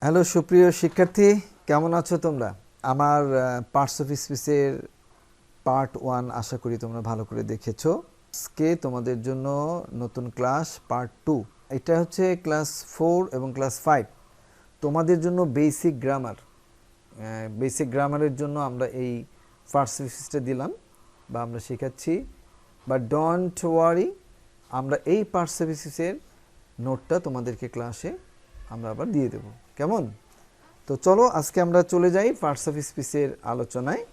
Hello সুপ্রিয় শিক্ষার্থী, কেমন আছো তোমরা? আমার পার্টস অফ স্পিচের পার্ট 1 আশা করি তোমরা ভালো করে দেখেছো। আজকে তোমাদের জন্য নতুন ক্লাস পার্ট 2। এটা হচ্ছে ক্লাস 4 এবং ক্লাস 5 তোমাদের জন্য বেসিক গ্রামারের জন্য আমরা এই পার্টস অফ স্পিচটা দিলাম বা আমরা শেখাচ্ছি। বাট ডোন্ট ওয়ারি, আমরা এই পার্টস অফ স্পিচের নোটটা তোমাদেরকে ক্লাসে আমরা আবার দিয়ে দেব, কেমন? তো চলো আজকে আমরা চলে যাই পার্টস অফ স্পিচের আলোচনায়।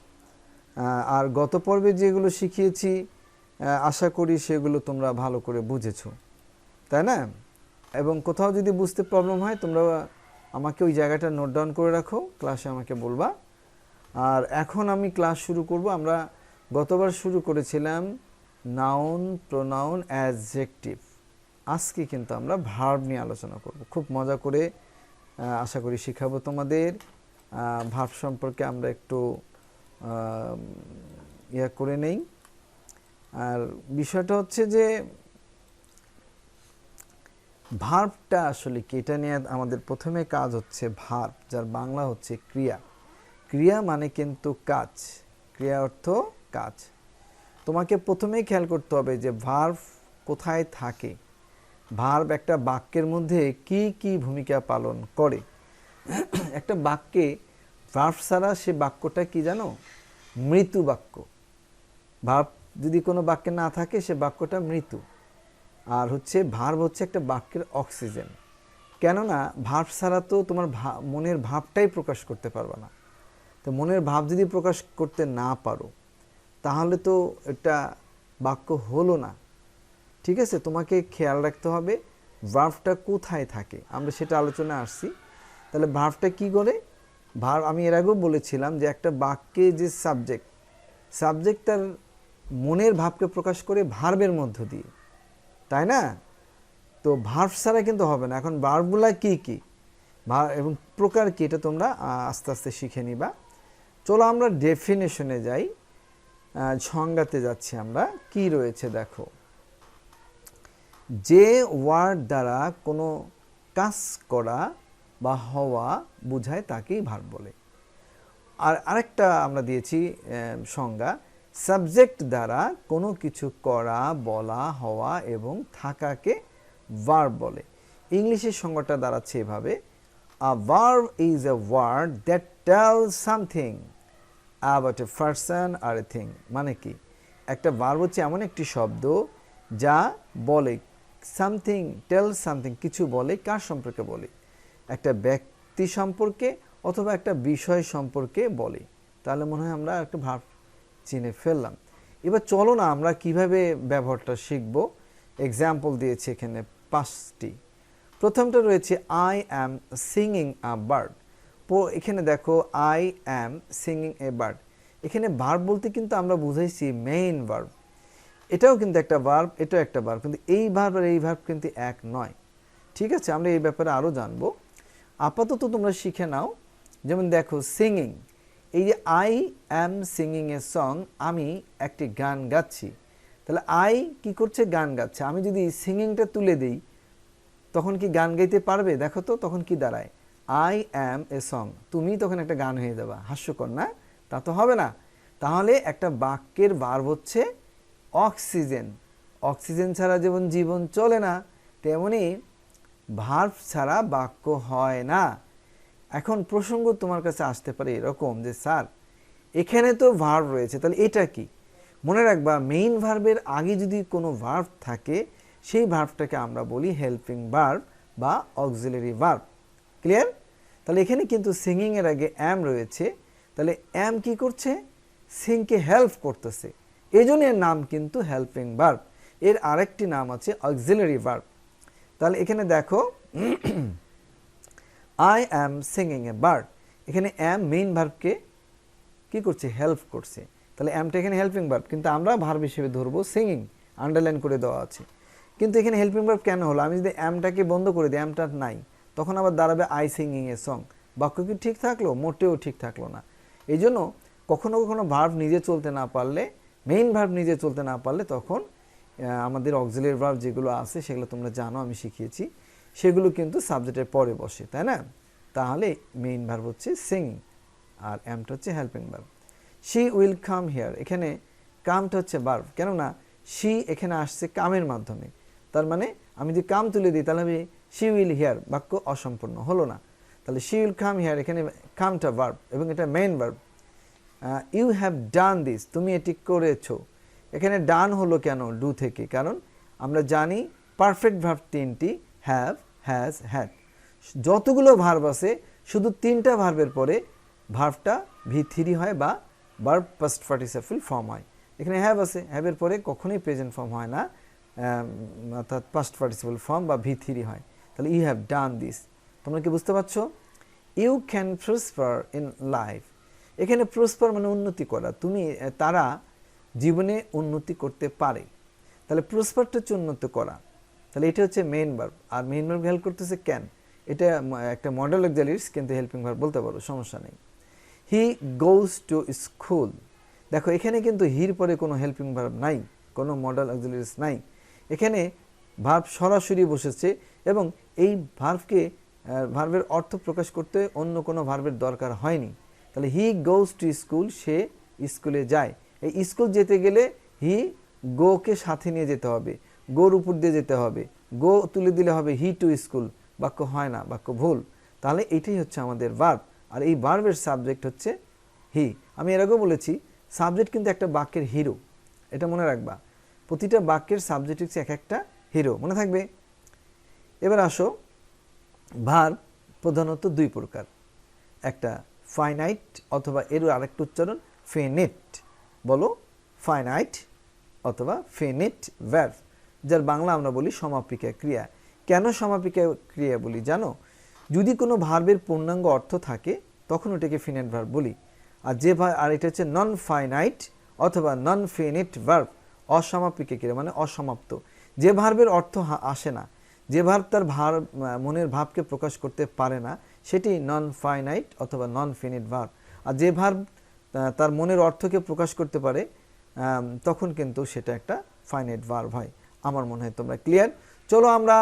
আর গত পর্বে যেগুলো শিখিয়েছি আশা করি সেগুলো তোমরা ভালো করে বুঝেছো, তাই না? এবং কোথাও যদি বুঝতে প্রবলেম হয় তোমরা আমাকে ওই জায়গাটা নোট ডাউন করে রাখো, ক্লাসে আমাকে বলবা। আর এখন আমি ক্লাস শুরু করব। আমরা গতবার শুরু করেছিলাম নাউন, প্রোনাউন, অ্যাডজেক্টিভ। আজকে কিন্তু আমরা ভার্ব নিয়ে আলোচনা করব। খুব মজা করে আশা করি শিখাবো তোমাদের। ভার্ব সম্পর্কে আমরা একটু করে নেই। আর বিষয়টা হচ্ছে যে ভার্বটা আসলে কি, এটা নিয়ে আমাদের প্রথমে কাজ হচ্ছে ভার্ব, যার বাংলা হচ্ছে ক্রিয়া। ক্রিয়া মানে কিন্তু কাজ, ক্রিয়া অর্থ কাজ। তোমাকে প্রথমেই খেয়াল করতে হবে যে ভার্ব কোথায় থাকে, ভার্ব একটা বাক্যের মধ্যে কি কি ভূমিকা পালন করে। একটা বাক্যে ভার্ব ছাড়া সে বাক্যটা কি জানো? মৃত্যু বাক্য। ভার্ব যদি কোনো বাক্যে না থাকে সে বাক্যটা মৃত্যু। আর হচ্ছে ভার্ব হচ্ছে একটা বাক্যের অক্সিজেন। কেননা ভার্ব ছাড়া তো তোমার মনের ভাবটাই প্রকাশ করতে পারবে না। তো মনের ভাব যদি প্রকাশ করতে না পারো তাহলে তো এটা বাক্য হলো না। ঠিক আছে, তোমাকে খেয়াল রাখতে হবে ভার্বটা কোথায় থাকে, আমরা সেটা আলোচনায় আসছি। তাহলে ভার্বটা কি করে? ভার্ব আমি এর আগেও বলেছিলাম যে একটা বাক্যে যে সাবজেক্ট তার মনের ভাবকে প্রকাশ করে ভার্বের মধ্য দিয়ে, তাই না? তো ভার্ব ছাড়া কিন্তু হবে না। এখন ভার্বগুলা কি কি এবং প্রকার কি, এটা তোমরা আস্তে আস্তে শিখে নিবা। চলো আমরা ডেফিনেশনে যাই, সংজ্ঞাতে যাচ্ছি আমরা। কি রয়েছে দেখো, যে ওয়ার্ড দ্বারা কোনো কাজ করা বা হওয়া বোঝায় তাকেই ভার্ব বলে। আর আরেকটা আমরা দিয়েছি সংজ্ঞা, সাবজেক্ট দ্বারা কোনো কিছু করা, বলা, হওয়া এবং থাকাকে ভার্ব বলে। ইংলিশের সংজ্ঞাটা দাঁড়াচ্ছে এভাবে, a verb is a word that tells something about a person or a thing. মানে কি, একটা ভার্ব হচ্ছে এমন একটি শব্দ যা বলে সামথিং, টেল সামথিং, কিছু বলে। কার সম্পর্কে বলে? একটা ব্যক্তি সম্পর্কে অথবা একটা বিষয় সম্পর্কে বলে। তাহলে মনে হয় আমরা একটা ভার্ব চিনে ফেললাম। এবার চলো না আমরা কিভাবে ব্যবহারটা শিখব। এক্সাম্পল দিয়েছি এখানে 5টি। প্রথমটা রয়েছে I am singing a bird. এখানে দেখো I am singing a bird. এখানে ভার্ব বলতে কিন্তু আমরা বুঝাইছি মেইন ভার্ব। এটাও কিন্তু একটা ভার্ব, এটাও একটা ভার্ব, কিন্তু এই ভার্ব আর এই ভার্ব কিন্তু এক নয়। ঠিক আছে, আমরা এই ব্যাপারে আরও জানবো। আপাতত তোমরা শিখে নাও। যেমন দেখো সিঙ্গিং, এই যে I am singing a song, আমি একটি গান গাচ্ছি। তাহলে আই কি করছে? গান গাচ্ছে। আমি যদি সিঙ্গিংটা তুলে দিই তখন কি গান গাইতে পারবে? দেখো তো তখন কি দাঁড়ায়, আই অ্যাম এ সং, তুমি তখন একটা গান হয়ে যাবা। হাস্যকর না? তা তো হবে না। তাহলে একটা বাক্যের ভার্ব হচ্ছে অক্সিজেন। অক্সিজেন ছাড়া যেমন জীবন চলে না, তেমনি ভার্ব ছাড়া বাক্য হয় না। এখন প্রসঙ্গ তোমার কাছে আসতে পারে এরকম যে স্যার এখানে তো ভার্ব রয়েছে, তাহলে এটা কি? মনে রাখবা মেইন ভার্বের আগে যদি কোনো ভার্ব থাকে সেই ভার্বটাকে আমরা বলি হেল্পিং ভার্ব বা অক্সিলারি ভার্ব। ক্লিয়ার? তাহলে এখানে কিন্তু সিঙ্গিং এর আগে অ্যাম রয়েছে। তাহলে অ্যাম কি করছে? সিংকে হেল্প করতেছে, এই জন্য এর নাম কিন্তু হেল্পিং ভার্ব। এর আরেকটি নাম আছে অক্সিলারি ভার্ব। তাহলে এখানে দেখো I am singing a bird, এখানে অ্যাম মেইন ভার্বকে কি করছে? হেল্প করছে। তাহলে অ্যামটা এখানে হেল্পিং ভার্ব, কিন্তু আমরা ভার্ব হিসেবে ধরবো সিঙ্গিং, আন্ডারলাইন করে দেওয়া আছে। কিন্তু এখানে হেল্পিং ভার্ব কেন হলো? আমি যদি অ্যামটাকে বন্ধ করে দিই, অ্যামটা নাই, তখন আবার দাঁড়াবে আই সিঙ্গিং এ সং। বাক্য কি ঠিক থাকলো? মোটেও ঠিক থাকলো না। এই জন্য কখনো কখনো ভার্ব নিজে চলতে না পারলে, মেইন ভার্ব নিজে চলতে না পারলে তখন আমাদের অক্সিলারি ভার্ব যেগুলো আছে সেগুলো তোমরা জানো, আমি শিখিয়েছি, সেগুলো কিন্তু সাবজেক্টের পরে বসে, তাই না? তাহলে মেইন ভার্ব হচ্ছে সিং, আর অ্যামটা হচ্ছে helping verb. She will come here, এখানে কামটা হচ্ছে ভার্ব, কেননা শি এখানে আসছে কামের মাধ্যমে। তার মানে আমি যদি কাম তুলে দিই তাহলে আমি শি উইল হিয়ার, বাক্য অসম্পূর্ণ হলো না। তাহলে শি উইল কাম হিয়ার, এখানে কামটা ভার্ব এবং এটা main verb. You have done this, তুমি এটি করেছো। এখানে ডান হলো কেন ডু থেকে? কারণ আমরা জানি পারফেক্ট ভার্ব তিনটি, হ্যাভ, হ্যাজ, হ্যাড। যতগুলো ভার্ব আছে শুধু তিনটা ভার্বের পরে ভার্বটা V3 হয় বা ভার্ব পাস্ট পার্টিসিপল ফর্ম হয়। এখানে হ্যাভ আছে, হ্যাভের পরে কখনোই প্রেজেন্ট ফর্ম হয় না, অর্থাৎ পাস্ট পার্টিসিপল ফর্ম বা V3 হয়। তাহলে ইউ হ্যাভ ডান দিস, তোমরা কি বুঝতে পারছো? You can prosper in life, এখানে প্রসপার মানে উন্নতি করা, তারা জীবনে উন্নতি করতে পারে। তাহলে প্রসপারটা হচ্ছে উন্নত করা, তাহলে এটা হচ্ছে মেইন ভার্ব। আর মেইন ভার্ব হেল্প করতেছে ক্যান, এটা একটা মডেল অক্সিলারিজ, কিন্তু হেল্পিং ভার্ব বলতে পারো, সমস্যা নেই। হি গোজ টু স্কুল, দেখো এখানে কিন্তু হির পরে কোনো হেল্পিং ভার্ব নাই, কোনো মডেল অক্সিলারিজ নাই, এখানে ভার্ব সরাসরি বসেছে এবং এই ভার্বের অর্থ প্রকাশ করতে অন্য কোনো ভার্বের দরকার হয়নি। তাহলে হি গোজ টু স্কুল, সে স্কুলে যায়। এই স্কুল যেতে গেলে হি গোকে সাথে নিয়ে যেতে হবে, গোর উপর দিয়ে যেতে হবে, গো তুলে দিলে হবে হি টু স্কুল, বাক্য হয় না, বাক্য ভুল। তাহলে এটাই হচ্ছে আমাদের ভার্ব, আর এই ভার্বের সাবজেক্ট হচ্ছে হি। আমি এর আগেও বলেছি সাবজেক্ট কিন্তু একটা বাক্যের হিরো, এটা মনে রাখবা, প্রতিটা বাক্যের সাবজেক্ট হচ্ছে এক একটা হিরো, মনে থাকবে। এবার আসো, ভার্ব প্রধানত দুই প্রকার, একটা ফাইনাইট অথবা এর আরেকটা উচ্চারণ ফিনিট। বলো ফাইনাইট অথবা ফিনিট ভার্ব, যার বাংলা আমরা বলি সমাপিকা ক্রিয়া। কেন সমাপিকা ক্রিয়া বলি জানো? যদি কোনো ভার্বের পূর্ণাঙ্গ অর্থ থাকে তখন ওটাকে ফিনিট ভার্ব বলি। আর এটা হচ্ছে নন ফাইনাইট অথবা নন ফিনিট ভার্ব, অসমাপিকা ক্রিয়া মানে অসমাপ্ত, যে ভার্বের অর্থ আসে না, যে ভার্ব তার মনের ভাবকে প্রকাশ করতে পারে না, সেটি নন ফাইনাইট অথবা নন ফিনিট ভার্ব। আর যে ভার্ব তার মনের অর্থকে প্রকাশ করতে পারে তখন কিন্তু সেটা একটা ফাইনাইট ভার্ব হয়। আমার মনে হয় তোমরা ক্লিয়ার। চলো আমরা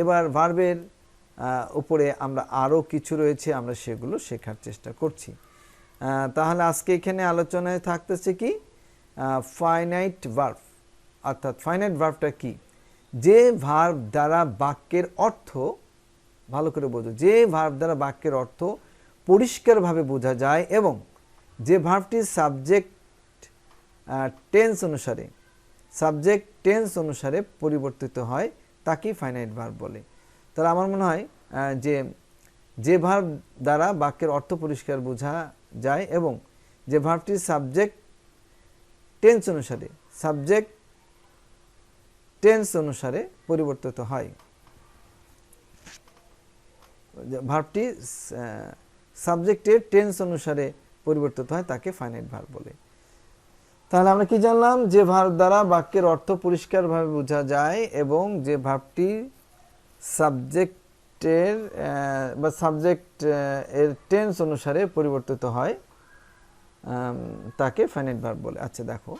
এবার ভার্বের উপরে আমরা আরও কিছু রয়েছে, আমরা সেগুলো শেখার চেষ্টা করছি। তাহলে আজকে এখানে আলোচনায় থাকতেছে কি ফাইনাইট ভার্ব, অর্থাৎ ফাইনাইট ভার্বটা কি? যে ভার্ব দ্বারা বাক্যের অর্থ, ভালো করে বোঝো, যে ভার্ব দ্বারা বাক্যের অর্থ পরিষ্কারভাবে বোঝা যায় এবং যে ভার্বটি সাবজেক্ট টেন্স অনুসারে পরিবর্তিত হয় তাকেই ফাইনাইট ভার্ব বলে। তাহলে আমার মনে হয় যে ভার্ব দ্বারা বাক্যের অর্থ পরিষ্কার বোঝা যায় এবং যে ভার্বটি সাবজেক্ট টেন্স অনুসারে পরিবর্তিত হয়, ভার্বটি সাবজেক্টের টেন্স অনুসারে পরিবর্তিত হয় তাকে ফাইনাইট ভার্ব বলে। তাহলে আমরা কি জানলাম? যে ভার্ব দ্বারা বাক্যের অর্থ পরিষ্কারভাবে বোঝা যায় এবং যে ভার্বটি সাবজেক্ট এর টেন্স অনুসারে পরিবর্তিত হয় তাকে ফাইনাইট ভার্ব বলে। আচ্ছা দেখো,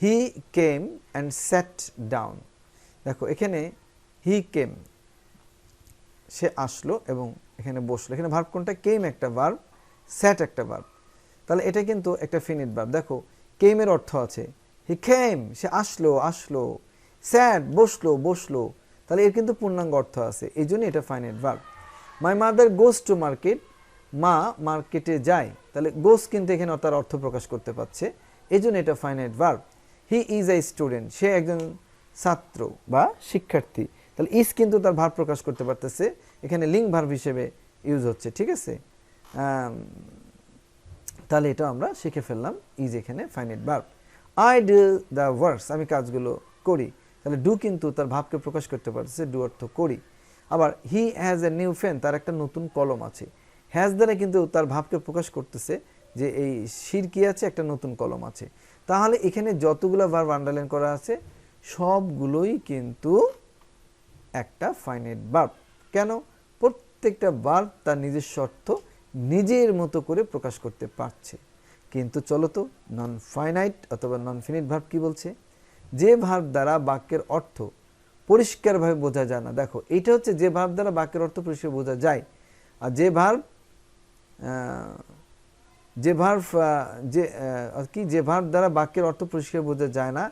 হি কেম অ্যান্ড স্যাট ডাউন, দেখো এখানে হি কেম, সে আসলো এবং এখানে বসলো। এখানে ভার্ব কোনটা? কেম একটা ভার্ব, স্যাট একটা ভার্ব, তাহলে এটা কিন্তু একটা ফিনিট ভার্ব। দেখো কেমের অর্থ আছে, হি কেম সে আসলো, স্যাট বসলো, তাহলে এর কিন্তু পূর্ণাঙ্গ অর্থ আছে, এই জন্য এটা finite verb. My mother goes to market, মা মার্কেটে যায়, তাহলে গোজ কিন্তু এখানে তার অর্থ প্রকাশ করতে পারছে, এই জন্য এটা finite verb. He is a student, সে একজন ছাত্র বা শিক্ষার্থী, তাহলে ইজ কিন্তু তার ভার্ব প্রকাশ করতে পারতেছে, এখানে লিঙ্ক ভার্ব হিসেবে ইউজ হচ্ছে, ঠিক আছে? তাহলে এটা আমরা শিখে ফেললাম, ইজ এখানে finite verb. I do the works, আমি কাজগুলো করি, তাহলে ডু কিন্তু তার ভাবকে প্রকাশ করতে পারতেছে, ডু অর্থ করি। আবার he has a new pen, তার একটা নতুন কলম আছে, হ্যাজ দ্বারা কিন্তু তার ভাবকে প্রকাশ করতেছে যে এই শির কি আছে, একটা নতুন কলম আছে। তাহলে এখানে যতগুলো ভার্ব আন্ডারলাইন করা আছে সবগুলোই কিন্তু একটা ফাইনাইট ভার্ব। কেন? প্রত্যেকটা ভার্ব তার নিজস্ব অর্থ নিজের মতো করে প্রকাশ করতে পারছে। কিন্তু চলো তো নন ফাইনাইট অথবা নন ফিনিট ভার্ব কি বলছে? যে ভার্ব দ্বারা বাক্যের অর্থ পরিষ্কারভাবে বোঝা যায় না। দেখো এইটা হচ্ছে যে ভার্ব দ্বারা বাক্যের অর্থ পরিষ্কার বোঝা যায়, আর যে ভার্ব যে ভার্ব যে ভার্ব দ্বারা বাক্যের অর্থ পরিষ্কার বোঝা যায় না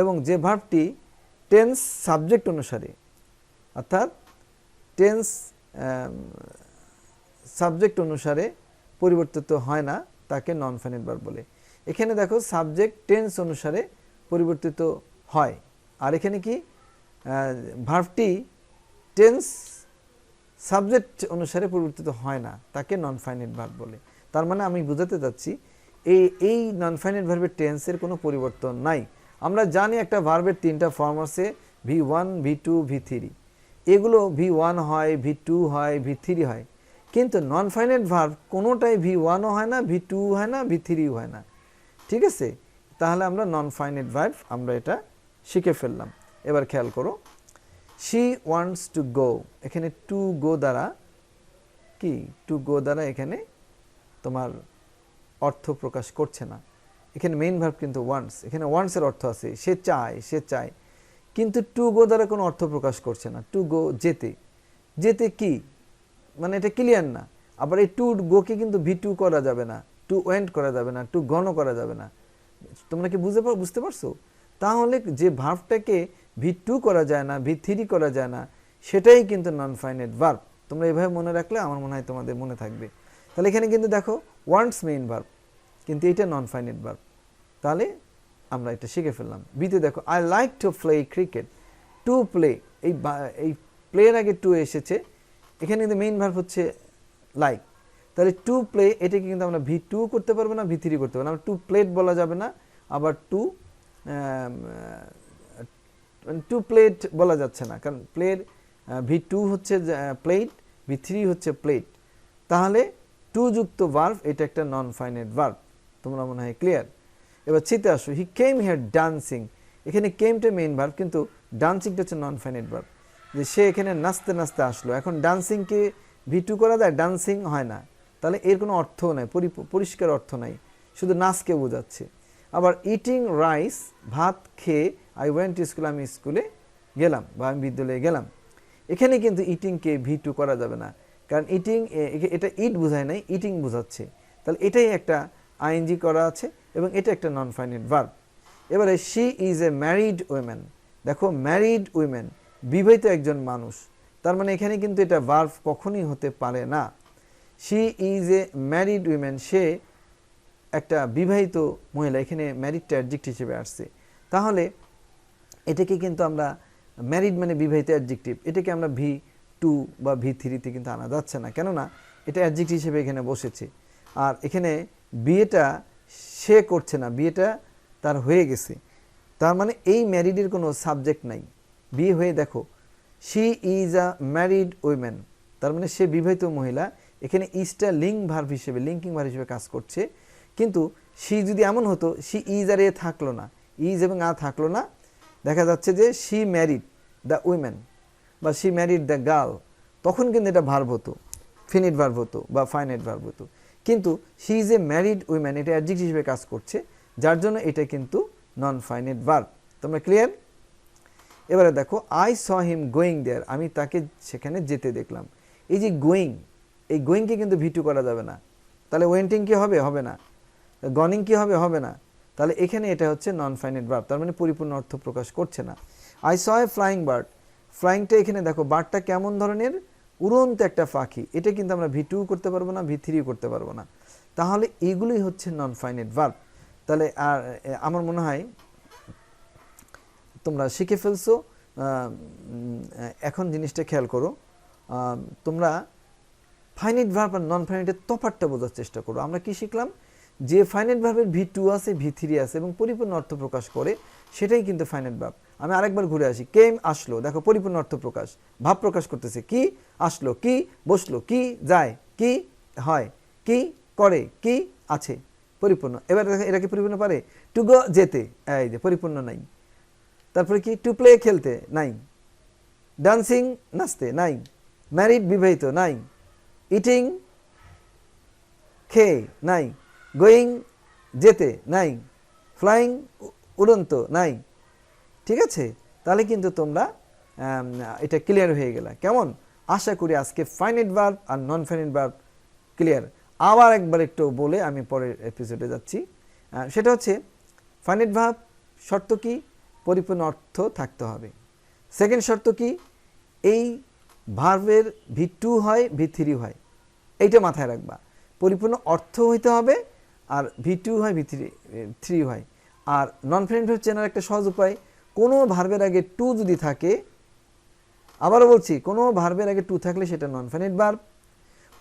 এবং যে ভার্বটি টেন্স সাবজেক্ট অনুসারে অর্থাৎ টেন্স সাবজেক্ট অনুসারে পরিবর্তিত হয় না তাকে নন ফাইনাইট ভার্ব বলে। এখানে দেখো সাবজেক্ট টেন্স অনুসারে পরিবর্তিত হয়, আর এখানে কি ভার্বটি টেন্স সাবজেক্ট অনুসারে পরিবর্তিত হয় না তাকে নন ফাইনাইট ভার্ব বলে। তার মানে আমি বোঝাতে চাচ্ছি এই নন ফাইনাইট ভার্বের টেন্সের কোনো পরিবর্তন নাই। আমরা জানি একটা ভার্বের 3টা ফর্ম আছে, V1, V2, V3। এগুলো V1 হয়, V2 হয়, V3 হয়, কিন্তু নন ফাইনাইট ভার্ব কোনোটাই V1ও হয় না, V2 হয় না, V3ও হয় না। ঠিক আছে, তাহলে আমরা নন ফাইনাইট ভার্ব আমরা এটা শিখে ফেললাম। এবার খেয়াল করো, she wants to go, এখানে to go দ্বারা কি to go দ্বারা এখানে তোমার অর্থ প্রকাশ করছে না। এখানে মেইন ভার্ব কিন্তু ওয়ান্টস, এখানে ওয়ান্টসের অর্থ আছে সে চায়, কিন্তু টু গো দ্বারা কোনো অর্থ প্রকাশ করছে না। টু গো যেতে কি মানে এটা ক্লিয়ার না। আবার এই টু গোকে কিন্তু V2 করা যাবে না, টু ওয়েন্ট করা যাবে না, টু গনও করা যাবে না। তোমরা কি বুঝতে পারছো? তাহলে যে ভার্বটাকে V2 করা যায় না, V3 করা যায় না, সেটাই কিন্তু নন ফাইনাইট ভার্ব। তোমরা এভাবে মনে রাখলে আমার মনে হয় তোমাদের মনে থাকবে। তাহলে এখানে কিন্তু দেখো ওয়ান্টস মেইন ভার্ব, কিন্তু এটা নন ফাইনাইট ভার্ব। তাহলে আমরা এটা শিখে ফেললাম। বিতে দেখো I like to play cricket. To play, এই প্লের আগে টু এসেছে, এখানে কিন্তু মেইন ভার্ব হচ্ছে লাইক। তাহলে টু প্লে এটাকে কিন্তু আমরা V2 করতে পারবো না, V3 করতে পারবো না। টু প্লেট বলা যাবে না, আবার টু প্লেট বলা যাচ্ছে না, কারণ প্লের V2 হচ্ছে প্লেট, V3 হচ্ছে প্লেট। তাহলে টু যুক্ত ভার্ব এটা একটা নন ফাইনাইট ভার্ব। তোমরা মনে হয় ক্লিয়ার। এবার ছিতে আসো, হি কেম হিয়ার ডান্সিং। এখানে কেমটা মেইন ভার্ব, কিন্তু ডান্সিংটা হচ্ছে নন ফাইনাইট ভার্ব। যে সে এখানে নাচতে নাচতে আসলো, এখন ডান্সিংকে V2 করা যায়, ডান্সিং হয় না, তাহলে এর কোনো অর্থ নাই, পরিষ্কার অর্থ নাই, শুধু নাচকে বোঝাচ্ছে। আবার ইটিং রাইস, ভাত খেয়ে আই ওয়েন্ট টু স্কুল, আমি স্কুলে গেলাম বা আমি বিদ্যালয়ে গেলাম। এখানে কিন্তু ইটিংকে V2 করা যাবে না, কারণ ইটিং এটা ইট বোঝায় নাই, ইটিং বোঝাচ্ছে। তাহলে এটাই একটা আইএনজি করা আছে এবং এটা একটা নন ফাইনাইট ভার্ব। এবারে she is a married women. দেখো ম্যারিড উইমেন, বিবাহিত একজন মানুষ, তার মানে এখানে কিন্তু এটা ভার্ব কখনই হতে পারে না। She is a married women, সে একটা বিবাহিত মহিলা, এখানে ম্যারিডটা অ্যাডজেক্টিভ হিসেবে আসছে। তাহলে এটাকে কিন্তু আমরা ম্যারিড মানে বিবাহিত অ্যাডজেক্টিভ, এটাকে আমরা V2 বা V3-তে কিন্তু আনা যাচ্ছে না, কেননা এটা অ্যাডজেক্টিভ হিসেবে এখানে বসেছে। আর এখানে বিয়েটা সে করছে না, বিয়েটা তার হয়ে গেছে। তার মানে এই ম্যারিডের কোনো সাবজেক্ট নাই, বিয়ে হয়ে দেখো she is a married women, তার মানে সে বিবাহিত মহিলা। এখানে ইজটা লিঙ্কিং ভার্ব হিসেবে কাজ করছে। কিন্তু শি যদি এমন হতো, শি ইজ আর এ থাকলো না, ইজ এবং আ থাকলো না, দেখা যাচ্ছে যে শি ম্যারিড দ্য উইমেন বা শি ম্যারিড দ্য গার্ল, তখন কিন্তু এটা ভার্ব হতো, ফিনিট ভার্ব হতো বা ফাইনাইট ভার্ব হতো। কিন্তু she is a married women, এটা অ্যাডজেক্টিভ হিসেবে কাজ করছে, যার জন্য এটা কিন্তু নন ফাইনাইট ভার্ব। তোমরা ক্লিয়ার? এবারে দেখো I saw him going there, আমি তাকে সেখানে যেতে দেখলাম। এই যে গোয়িং, এই গোয়িংকে কিন্তু V2 করা যাবে না, তাহলে ওয়েন্টিং কি হবে? হবে না। গনিং কি হবে? হবে না। তাহলে এখানে এটা হচ্ছে নন ফাইনাইট ভার্ব, তার মানে পরিপূর্ণ অর্থ প্রকাশ করছে না। I saw a flying bird, ফ্লাইংটা এখানে দেখো বার্ডটা কেমন ধরনের, উড়ন্ত একটা পাখি, এটা কিন্তু আমরা V2 করতে পারবো না, V3 করতে পারবো না। তাহলে এগুলোই হচ্ছে নন ফাইনাইট ভার্ব। তাহলে আর আমার মনে হয় তোমরা শিখে ফেলছো। এখন জিনিসটা খেয়াল করো, তোমরা ফাইনাইট ভার্ব আর নন ফাইনাইটের তফাৎটা বোঝার চেষ্টা করো। আমরা কি শিখলাম? যে ফাইনাইট ভার্বের V2 আছে, V3 আছে এবং পরিপূর্ণ অর্থ প্রকাশ করে, সেটাই কিন্তু ফাইনাইট ভার্ব। আমি আরেকবার ঘুরে আসি, কেম আসলো, দেখো পরিপূর্ণ অর্থ প্রকাশ, ভাব প্রকাশ করতেছে। কি আসলো, কি বসলো, কি যায়, কি হয়, কি করে, কি আছে, পরিপূর্ণ। এবার এরা কি পরিপূর্ণ পারে? টু গো যেতে, এই যে পরিপূর্ণ নাই। তারপরে কি? টু প্লে খেলতে, নাই। ডান্সিং নাচতে, নাই। ম্যারিড বিবাহিত, নাই। ইটিং খেয়ে, নাই। গোয়িং যেতে, নাই। ফ্লাইং উড়ন্ত, নাই। ঠিক আছে, তাহলে কিন্তু তোমরা এটা ক্লিয়ার হয়ে গেল। কেমন? আশা করি আজকে ফাইনাইট ভার্ব আর নন ফাইনাইট ভার্ব ক্লিয়ার। আবার একবার একটু বলে আমি পরের এপিসোডে যাচ্ছি। সেটা হচ্ছে ফাইনাইট ভার্ব শর্ত কি, পরিপূর্ণ অর্থ থাকতে হবে। সেকেন্ড শর্ত কি, এই ভার্বের V2 হয় V3 হয়, এইটা মাথায় রাখবা। পরিপূর্ণ অর্থ হইতে হবে আর V2 হয় V3 হয়। আর নন ফাইনাইট ভার্ব চেনার একটা সহজ উপায়, কোনো ভার্বের আগে টু যদি থাকে, আবারও বলছি, কোনো ভার্বের আগে টু থাকলে সেটা নন ফাইনাইট ভার্ব।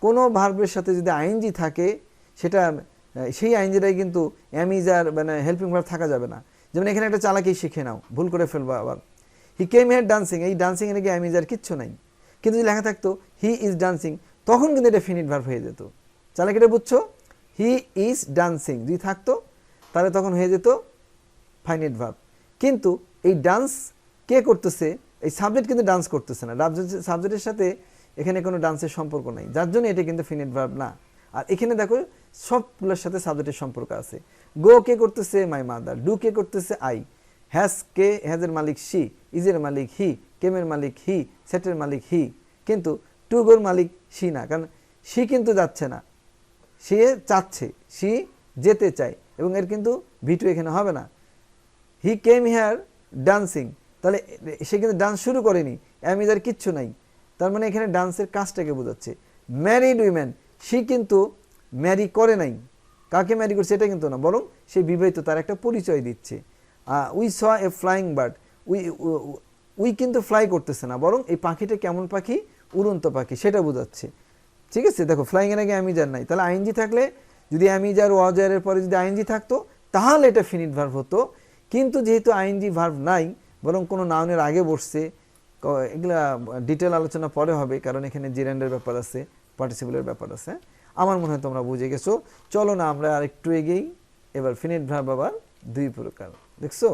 কোনো ভার্বের সাথে যদি আইএনজি থাকে, সেটা সেই আইএনজিটাই কিন্তু অ্যামিজার মানে হেল্পিং ভার্ব থাকা যাবে না। যেমন এখানে একটা চালাকি শিখে নাও, ভুল করে ফেলবা আবার। হি কেম হিয়ার ডান্সিং, এই ডান্সিং এর নাকি অ্যামিজার কিচ্ছু নাই, কিন্তু যদি লেখা থাকতো হি ইজ ডান্সিং, তখন কিন্তু এটা ফিনিট ভার্ব হয়ে যেত। চালাকিটা বুঝছো? হি ইজ ডান্সিং যদি থাকতো তাহলে তখন হয়ে যেত ফাইনাইট ভার্ব। কিন্তু এই ডান্স কে করতেছে? এই সাবজেক্ট কিন্তু ডান্স করতেছে না, সাবজেক্টের সাথে এখানে কোনো ডান্সের সম্পর্ক নাই, যার জন্য এটা কিন্তু ফিনিট ভার্ব না। আর এখানে দেখো সবগুলোর সাথে সাবজেক্টের সম্পর্ক আছে। গো কে করতেছে? My mother. ডু কে করতেছে? আই। হ্যাজ কে? হ্যাজের মালিক সি, ইজের মালিক হি, কেমের মালিক হি, সেটের মালিক হি। কিন্তু টু গোর মালিক সি না, কারণ সি কিন্তু যাচ্ছে না, সে চাচ্ছে, সি যেতে চায়, এবং এর কিন্তু V2 এখানে হবে না। হি কেম হিয়ার ডান্সিং, তাহলে সে কিন্তু ডান্স শুরু করেনি, অ্যামিজার কিচ্ছু নাই, তার মানে এখানে ডান্সের কাজটাকে বোঝাচ্ছে। ম্যারিড উইমেন, সে কিন্তু ম্যারি করে নাই, কাকে ম্যারি করছে এটা কিন্তু না, বরং সে বিবাহিত, তার একটা পরিচয় দিচ্ছে। We saw a flying bird, we কিন্তু ফ্লাই করতেছে না, বরং এই পাখিটা কেমন পাখি? উড়ন্ত পাখি, সেটা বোঝাচ্ছে। ঠিক আছে, দেখো ফ্লাইং এর আগে অ্যামিজার নাই, তাহলে আইএনজি থাকলে, যদি অ্যামিজার ওয়াজারের পরে যদি আইএনজি থাকতো তাহলে এটা ফিনিট ভার্ব হতো। কিন্তু যেহেতু আইএনজি ভার্ব নাই, বরং কোনো নাউনের আগে বসছে, এগুলা ডিটেল আলোচনা পরে হবে, কারণ এখানে জিরেন্ডের ব্যাপার আছে, পার্টিসিপলের ব্যাপার আছে। আমার মনে হয় তোমরা বুঝে গেছো। চলো না আমরা আরেকটু এগেই। এবার ফিনিট ভার্ব আবার দুই প্রকার, দেখছো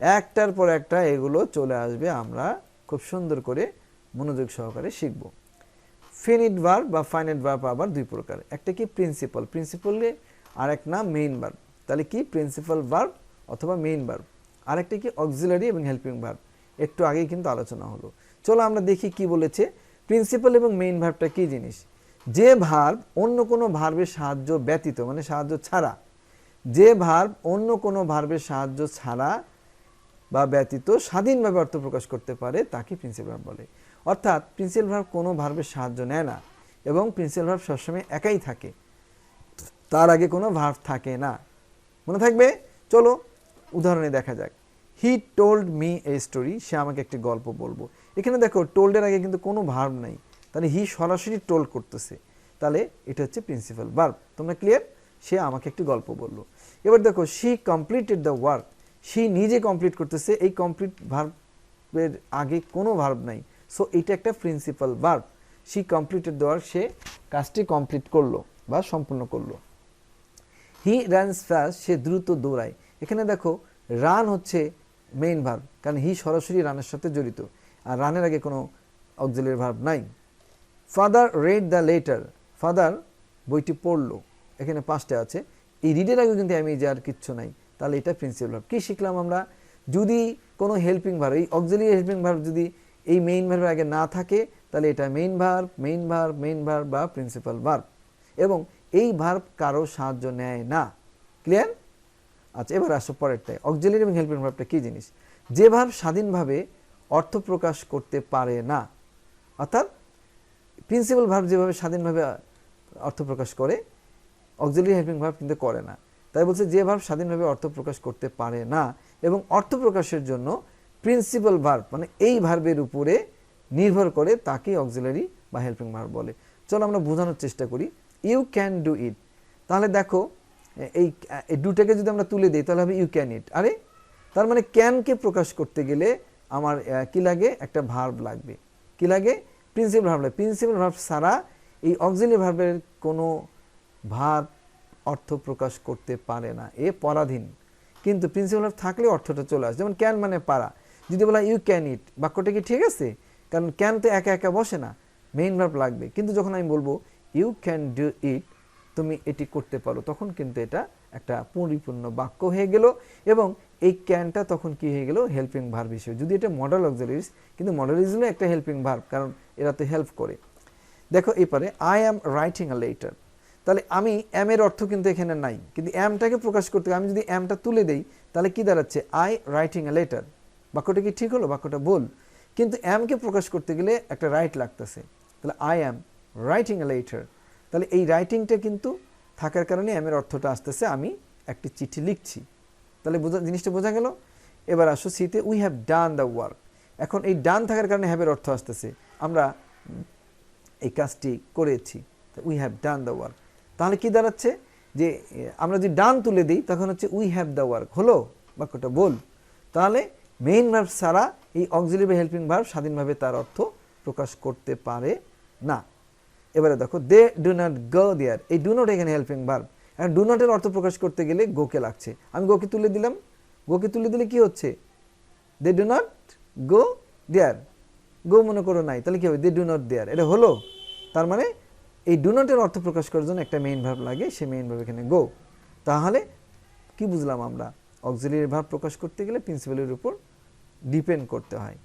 একটার পর একটা এগুলো চলে আসবে, আমরা খুব সুন্দর করে মনোযোগ সহকারে শিখব। ফিনিট ভার্ব বা ফাইনাইট ভার্ব আবার দুই প্রকার, একটা কি প্রিন্সিপাল, প্রিন্সিপালে আর এক নাম মেইন ভার্ব। তাহলে কি প্রিন্সিপাল ভার্ব অথবা মেইন ভার্ব, আর একটা কি অক্সিলারি এবং হেল্পিং ভার্ব, একটু আগেই কিন্তু আলোচনা হলো। চলো আমরা দেখি কি বলেছে। প্রিন্সিপাল এবং মেইন ভার্বটা কি জিনিস? যে ভার্ব অন্য কোনো ভার্বের সাহায্য ব্যতীত, মানে সাহায্য ছাড়া, যে ভার্ব অন্য কোনো ভার্বের সাহায্য ছাড়া বা ব্যতীত স্বাধীনভাবে অর্থ প্রকাশ করতে পারে তাকে প্রিন্সিপাল ভার্ব বলে। অর্থাৎ প্রিন্সিপাল ভার্ব কোনো ভার্বের সাহায্য নেয় না, এবং প্রিন্সিপাল ভার্ব সবসময় একাই থাকে, তার আগে কোনো ভার্ব থাকে না। মনে থাকবে? চলো উদাহরণে দেখা যাক। He told me a story, সে আমাকে একটি গল্প বলবো। এখানে দেখো টোল্ডের আগে কিন্তু কোনো ভার্ব নাই, তাহলে হি সরাসরি টোল্ড করতেছে, তাহলে এটা হচ্ছে প্রিন্সিপাল ভার্ব। তোমরা ক্লিয়ার? সে আমাকে একটি গল্প বললো। এবার দেখো she completed the work, she নিজে কমপ্লিট করতেছে, এই কমপ্লিট ভার্বের আগে কোনো ভার্ব নাই, সো এটা একটা principal verb. She completed the work, সে কাজটি কমপ্লিট করলো বা সম্পূর্ণ করলো। হি রানস ফাস্ট, সে দ্রুত দৌড়ায়। এখানে দেখো রান হচ্ছে মেইন ভার্ব, কারণ হি সরাসরি রানের সাথে জড়িত, আর রানের আগে কোনো অক্সিলারি ভার্ব নাই। Father red the letter, father বইটি পড়লো, এখানে পাঁচটা আছে, এই রিডের আগে কিন্তু আমি যার কিচ্ছু নাই, তাহলে এটা প্রিন্সিপাল ভার্ব। কি শিখলাম আমরা? যদি কোনো হেল্পিং ভার্ব, এই অক্সিলারি হেল্পিং ভার্ব যদি এই মেইন ভার্বের আগে না থাকে, তাহলে এটা main verb, main verb, main verb বা প্রিন্সিপাল ভার্ব, এবং এই ভার্ব কারো সাহায্য নেয় না। ক্লিয়ার? আচ্ছা, এবার আসো পরেরটায়। অক্সিলারি এবং হেল্পিং ভার্বটা কি জিনিস? যে ভার্ব স্বাধীনভাবে অর্থ প্রকাশ করতে পারে না, অর্থাৎ প্রিন্সিপাল ভার্ব যেভাবে স্বাধীনভাবে অর্থ প্রকাশ করে, অক্সিলারি হেল্পিং ভার্ব কিন্তু করে না। তাই বলছে যে ভার্ব স্বাধীনভাবে অর্থ প্রকাশ করতে পারে না এবং অর্থ প্রকাশের জন্য প্রিন্সিপাল ভার্ব মানে এই ভার্বের উপরে নির্ভর করে, তাকে অক্সিলারি বা হেল্পিং ভার্ব বলে। চলো আমরা বোঝানোর চেষ্টা করি। ইউ ক্যান ডু ইট, তাহলে দেখো এই ডুটাকে যদি আমরা তুলে দিই তাহলে হবে ইউ ক্যান ইট। আরে তার মানে ক্যানকে প্রকাশ করতে গেলে আমার কি লাগে? একটা ভার্ব লাগবে। কি লাগে? প্রিন্সিপাল ভার্ব লাগে। প্রিন্সিপাল ভার্ব ছাড়া এই অক্সিলারি ভার্বের কোনো ভার্ব অর্থ প্রকাশ করতে পারে না, এ পরাধীন। কিন্তু প্রিন্সিপাল ভার্ব থাকলে অর্থটা চলে আসে। যেমন ক্যান মানে পারা, যদি বলা ইউ ক্যান ইট, বাক্যটা কি ঠিক আছে? কারণ ক্যান তো একা একা বসে না, মেইন ভার্ব লাগবে। কিন্তু যখন আমি বলবো ইউ ক্যান ডু ইট, তুমি এটি করতে পারো, তখন কিন্তু এটা একটা পরিপূর্ণ বাক্য হয়ে গেল, এবং এই ক্যানটা তখন কি হয়ে গেল? হেল্পিং ভার্ব হিসেবে। যদি এটা মডেল অক্সিলারিজ, কিন্তু মডেলিজ হলো একটা হেল্পিং ভার্ব, কারণ এরা তো হেল্প করে। দেখো এরপরে I am writing a letter, তাহলে আমি এম এর অর্থ কিন্তু এখানে নাই, কিন্তু এমটাকে প্রকাশ করতে আমি যদি এমটা তুলে দেই তাহলে কি দাঁড়াচ্ছে, আই রাইটিং এ লেটার। বাক্যটা কি ঠিক হলো? বাক্যটা ভুল। কিন্তু এমকে প্রকাশ করতে গেলে একটা রাইট লাগতেছে, তাহলে I am writing a letter. তাহলে এই রাইটিংটা কিন্তু থাকার কারণে এম এর অর্থটা আসতেছে আমি একটি চিঠি লিখছি। তাহলে জিনিসটা বোঝা গেল। এবার আসো সিতে, we have done the work. এখন এই ডান থাকার কারণে হ্যাভের অর্থ আসতেছে আমরা এই কাজটি করেছি, we have done the work. তাহলে কি দাঁড়াচ্ছে যে আমরা যদি ডান তুলে দিই তখন হচ্ছে উই হ্যাভ দ্য ওয়ার্ক হলো, বাক্যটা বল। তাহলে মেইন ভার্ব ছাড়া এই অক্সিলিয়ারি হেল্পিং ভার্ব স্বাধীনভাবে তার অর্থ প্রকাশ করতে পারে না। এবারে দেখো, দে ডু নট গো দেয়ার, এই ডু নট এখানে হেল্পিং ভার্ব। এখন ডু নটের অর্থ প্রকাশ করতে গেলে গোকে লাগছে, আমি গোকে তুলে দিলাম। গোকে তুলে দিলে কি হচ্ছে, দে ডু নট গো দেয়ার, গো মনে করো নাই, তাহলে কি হবে, দে ডু নট দেয়ার, এটা হলো। তার মানে এই ডু নটের অর্থ প্রকাশ করার জন্য একটা মেইন ভার্ব লাগে, সেই মেইন ভার্ব এখানে গো। তাহলে কি বুঝলাম আমরা, অক্সিলিয়ারি ভার্ব প্রকাশ করতে গেলে প্রিন্সিপালের উপর ডিপেন্ড করতে হয়,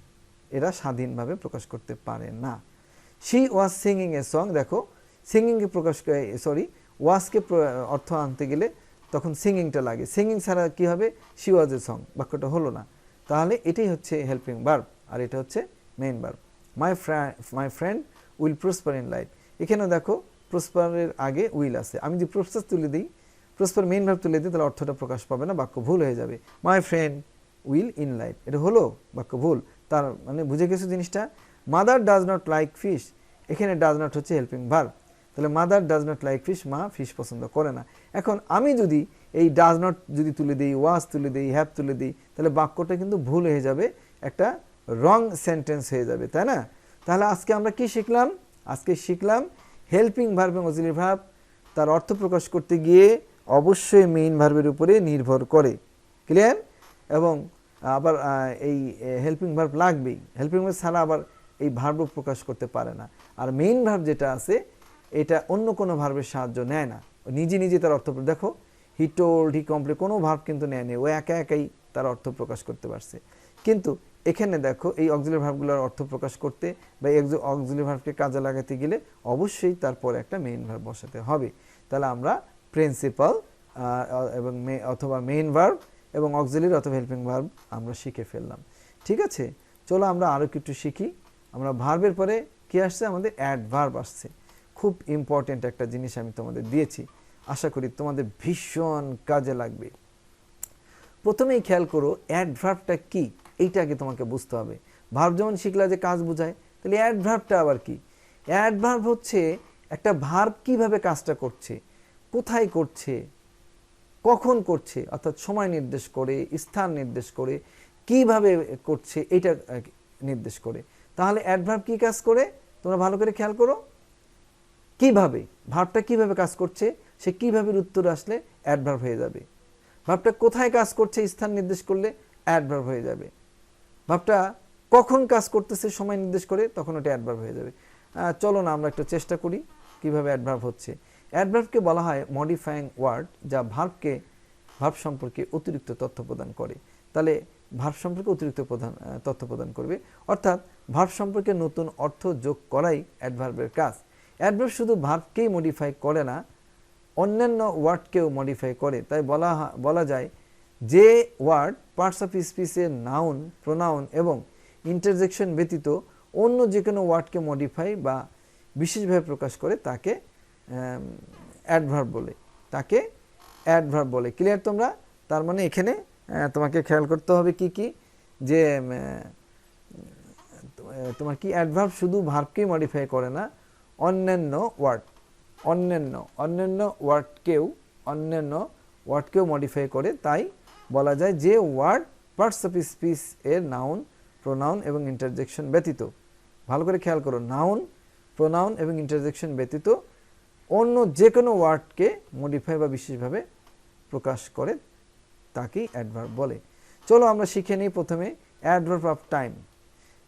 এরা স্বাধীনভাবে প্রকাশ করতে পারে না। She was singing a song, দেখো সিঙ্গিংকে প্রকাশ করে, সরি ওয়াজকে অর্থ আনতে গেলে তখন সিঙ্গিংটা লাগে, সিঙ্গিং ছাড়া কি হবে, শি ওয়াজ এ সং, বাক্যটা হলো না। তাহলে এটাই হচ্ছে হেল্পিং ভার্ব আর এটা হচ্ছে main verb. My friend will prosper in life, এখানেও দেখো প্রসপারের আগে উইল আছে, আমি যদি প্রসপার তুলে দিই, প্রসপার মেইন ভার্ব তুলে দিই তাহলে অর্থটা প্রকাশ পাবে না, বাক্য ভুল হয়ে যাবে। My friend will in life, এটা হলো, বাক্য ভুল। তার মানে বুঝে গেছো জিনিসটা। Mother does not like fish, এখানে ডাজ নট হচ্ছে হেল্পিং ভার্ব, তাহলে mother does not like fish, মা ফিশ পছন্দ করে না। এখন আমি যদি এই ডাজ নট যদি তুলে দিই, ওয়াজ তুলে দিই, হ্যাভ তুলে দিই, তাহলে বাক্যটা কিন্তু ভুল হয়ে যাবে, একটা রং সেন্টেন্স হয়ে যাবে, তাই না? তাহলে আজকে আমরা কি শিখলাম, আজকে শিখলাম হেল্পিং ভার্ব এবং অক্সিলিয়ারি ভার্ব তার অর্থ প্রকাশ করতে গিয়ে অবশ্যই মেইন ভার্বের উপরে নির্ভর করে, ক্লিয়ার? এবং আবার এই হেল্পিং ভার্ব লাগবেই, হেল্পিং ভার্ব ছাড়া আবার এই ভার্ব প্রকাশ করতে পারে না। আর মেইন ভার্ব যেটা আছে এটা অন্য কোনো ভার্বের সাহায্য নেয় না, নিজে নিজে তার অর্থ, দেখো হি টোল্ড, হি কমপ্লেন, কোনো ভার্ব কিন্তু নেয়নি, ও একা একাই তার অর্থ প্রকাশ করতে পারছে। কিন্তু এখানে দেখো এই অক্সিলিয়ারি ভার্বগুলোর অর্থ প্রকাশ করতে বা অক্সিলিয়ারি ভার্বকে কাজে লাগাতে গেলে অবশ্যই তারপরে একটা মেইন ভার্ব বসাতে হবে। তাহলে আমরা প্রিন্সিপাল এবং অথবা মেইন ভার্ব এবং অক্সিলিয়ারি অথবা হেল্পিং ভার্ব আমরা শিখে ফেললাম। ঠিক আছে, চলো আমরা আরও কিছু শিখি। আমরা ভার্বের পরে কি আসছে, আমাদের অ্যাডভার্ব আসছে। খুব ইম্পর্টেন্ট একটা জিনিস আমি তোমাদের দিয়েছি, আশা করি তোমাদের ভীষণ কাজে লাগবে। প্রথমেই খেয়াল করো অ্যাডভার্বটা কি, এইটা আগে তোমাকে বুঝতে হবে। ভার্ব যেমন শিখলা যে কাজ বোঝায়, তাহলে অ্যাডভার্বটা আবার কি? অ্যাডভার্ব হচ্ছে একটা ভার্ব কিভাবে কাজটা করছে, কোথায় করছে, কখন করছে, অর্থাৎ সময় নির্দেশ করে, স্থান নির্দেশ করে, কিভাবে করছে এটা নির্দেশ করে। তাহলে অ্যাডভার্ব কি কাজ করে তোমরা ভালো করে খেয়াল করো, কিভাবে, ভার্বটা কিভাবে কাজ করছে, সে কিভাবে উত্তর আসলে অ্যাডভার্ব হয়ে যাবে। ভার্বটা কোথায় কাজ করছে, স্থান নির্দেশ করলে অ্যাডভার্ব হয়ে যাবে। ভার্বটা কখন কাজ করতেছে, সময় নির্দেশ করে, তখন ওটা অ্যাডভার্ব হয়ে যাবে। চলো না আমরা একটু চেষ্টা করি কিভাবে অ্যাডভার্ব হচ্ছে। অ্যাডভার্বকে বলা হয় মডিফাইং ওয়ার্ড, যা ভার্ব সম্পর্কে অতিরিক্ত তথ্য প্রদান করে। তাহলে ভার্ব সম্পর্কে অতিরিক্ত তথ্য প্রদান করবে, অর্থাৎ ভার্ব সম্পর্কে নতুন অর্থ যোগ করাই অ্যাডভার্বের কাজ। অ্যাডভার্ব শুধু ভার্বকেই মডিফাই করে না, অন্যান্য ওয়ার্ডকেও মডিফাই করে। তাই বলা যায় যে ওয়ার্ড পার্টস অফ স্পিচের নাউন, প্রোনাউন এবং ইন্টারজেকশন ব্যতীত অন্য যে কোনো ওয়ার্ডকে মডিফাই বা বিশেষভাবে প্রকাশ করে তাকে অ্যাডভার্ব বলে, তাকে অ্যাডভার্ব বলে। ক্লিয়ার তোমরা? তার মানে এখানে তোমাকে খেয়াল করতে হবে কি কি, যে তোমার কি অ্যাডভার্ব শুধু ভার্বকেই মডিফাই করে না, অন্যান্য ওয়ার্ডকেও মডিফাই করে। তাই বলা যায় যে ওয়ার্ড পার্টস অফ স্পিচ এর নাউন, প্রোনাউন এবং ইন্টারজেকশন ব্যতীত, ভালো করে খেয়াল করো, নাউন, প্রোনাউন এবং ইন্টারজেকশন ব্যতীত অন্য যে কোনো ওয়ার্ডকে মডিফাই বা বিশেষভাবে প্রকাশ করে তাকেই অ্যাডভার্ব বলে। চলো আমরা শিখে নিই প্রথমে অ্যাডভার্ব অফ টাইম।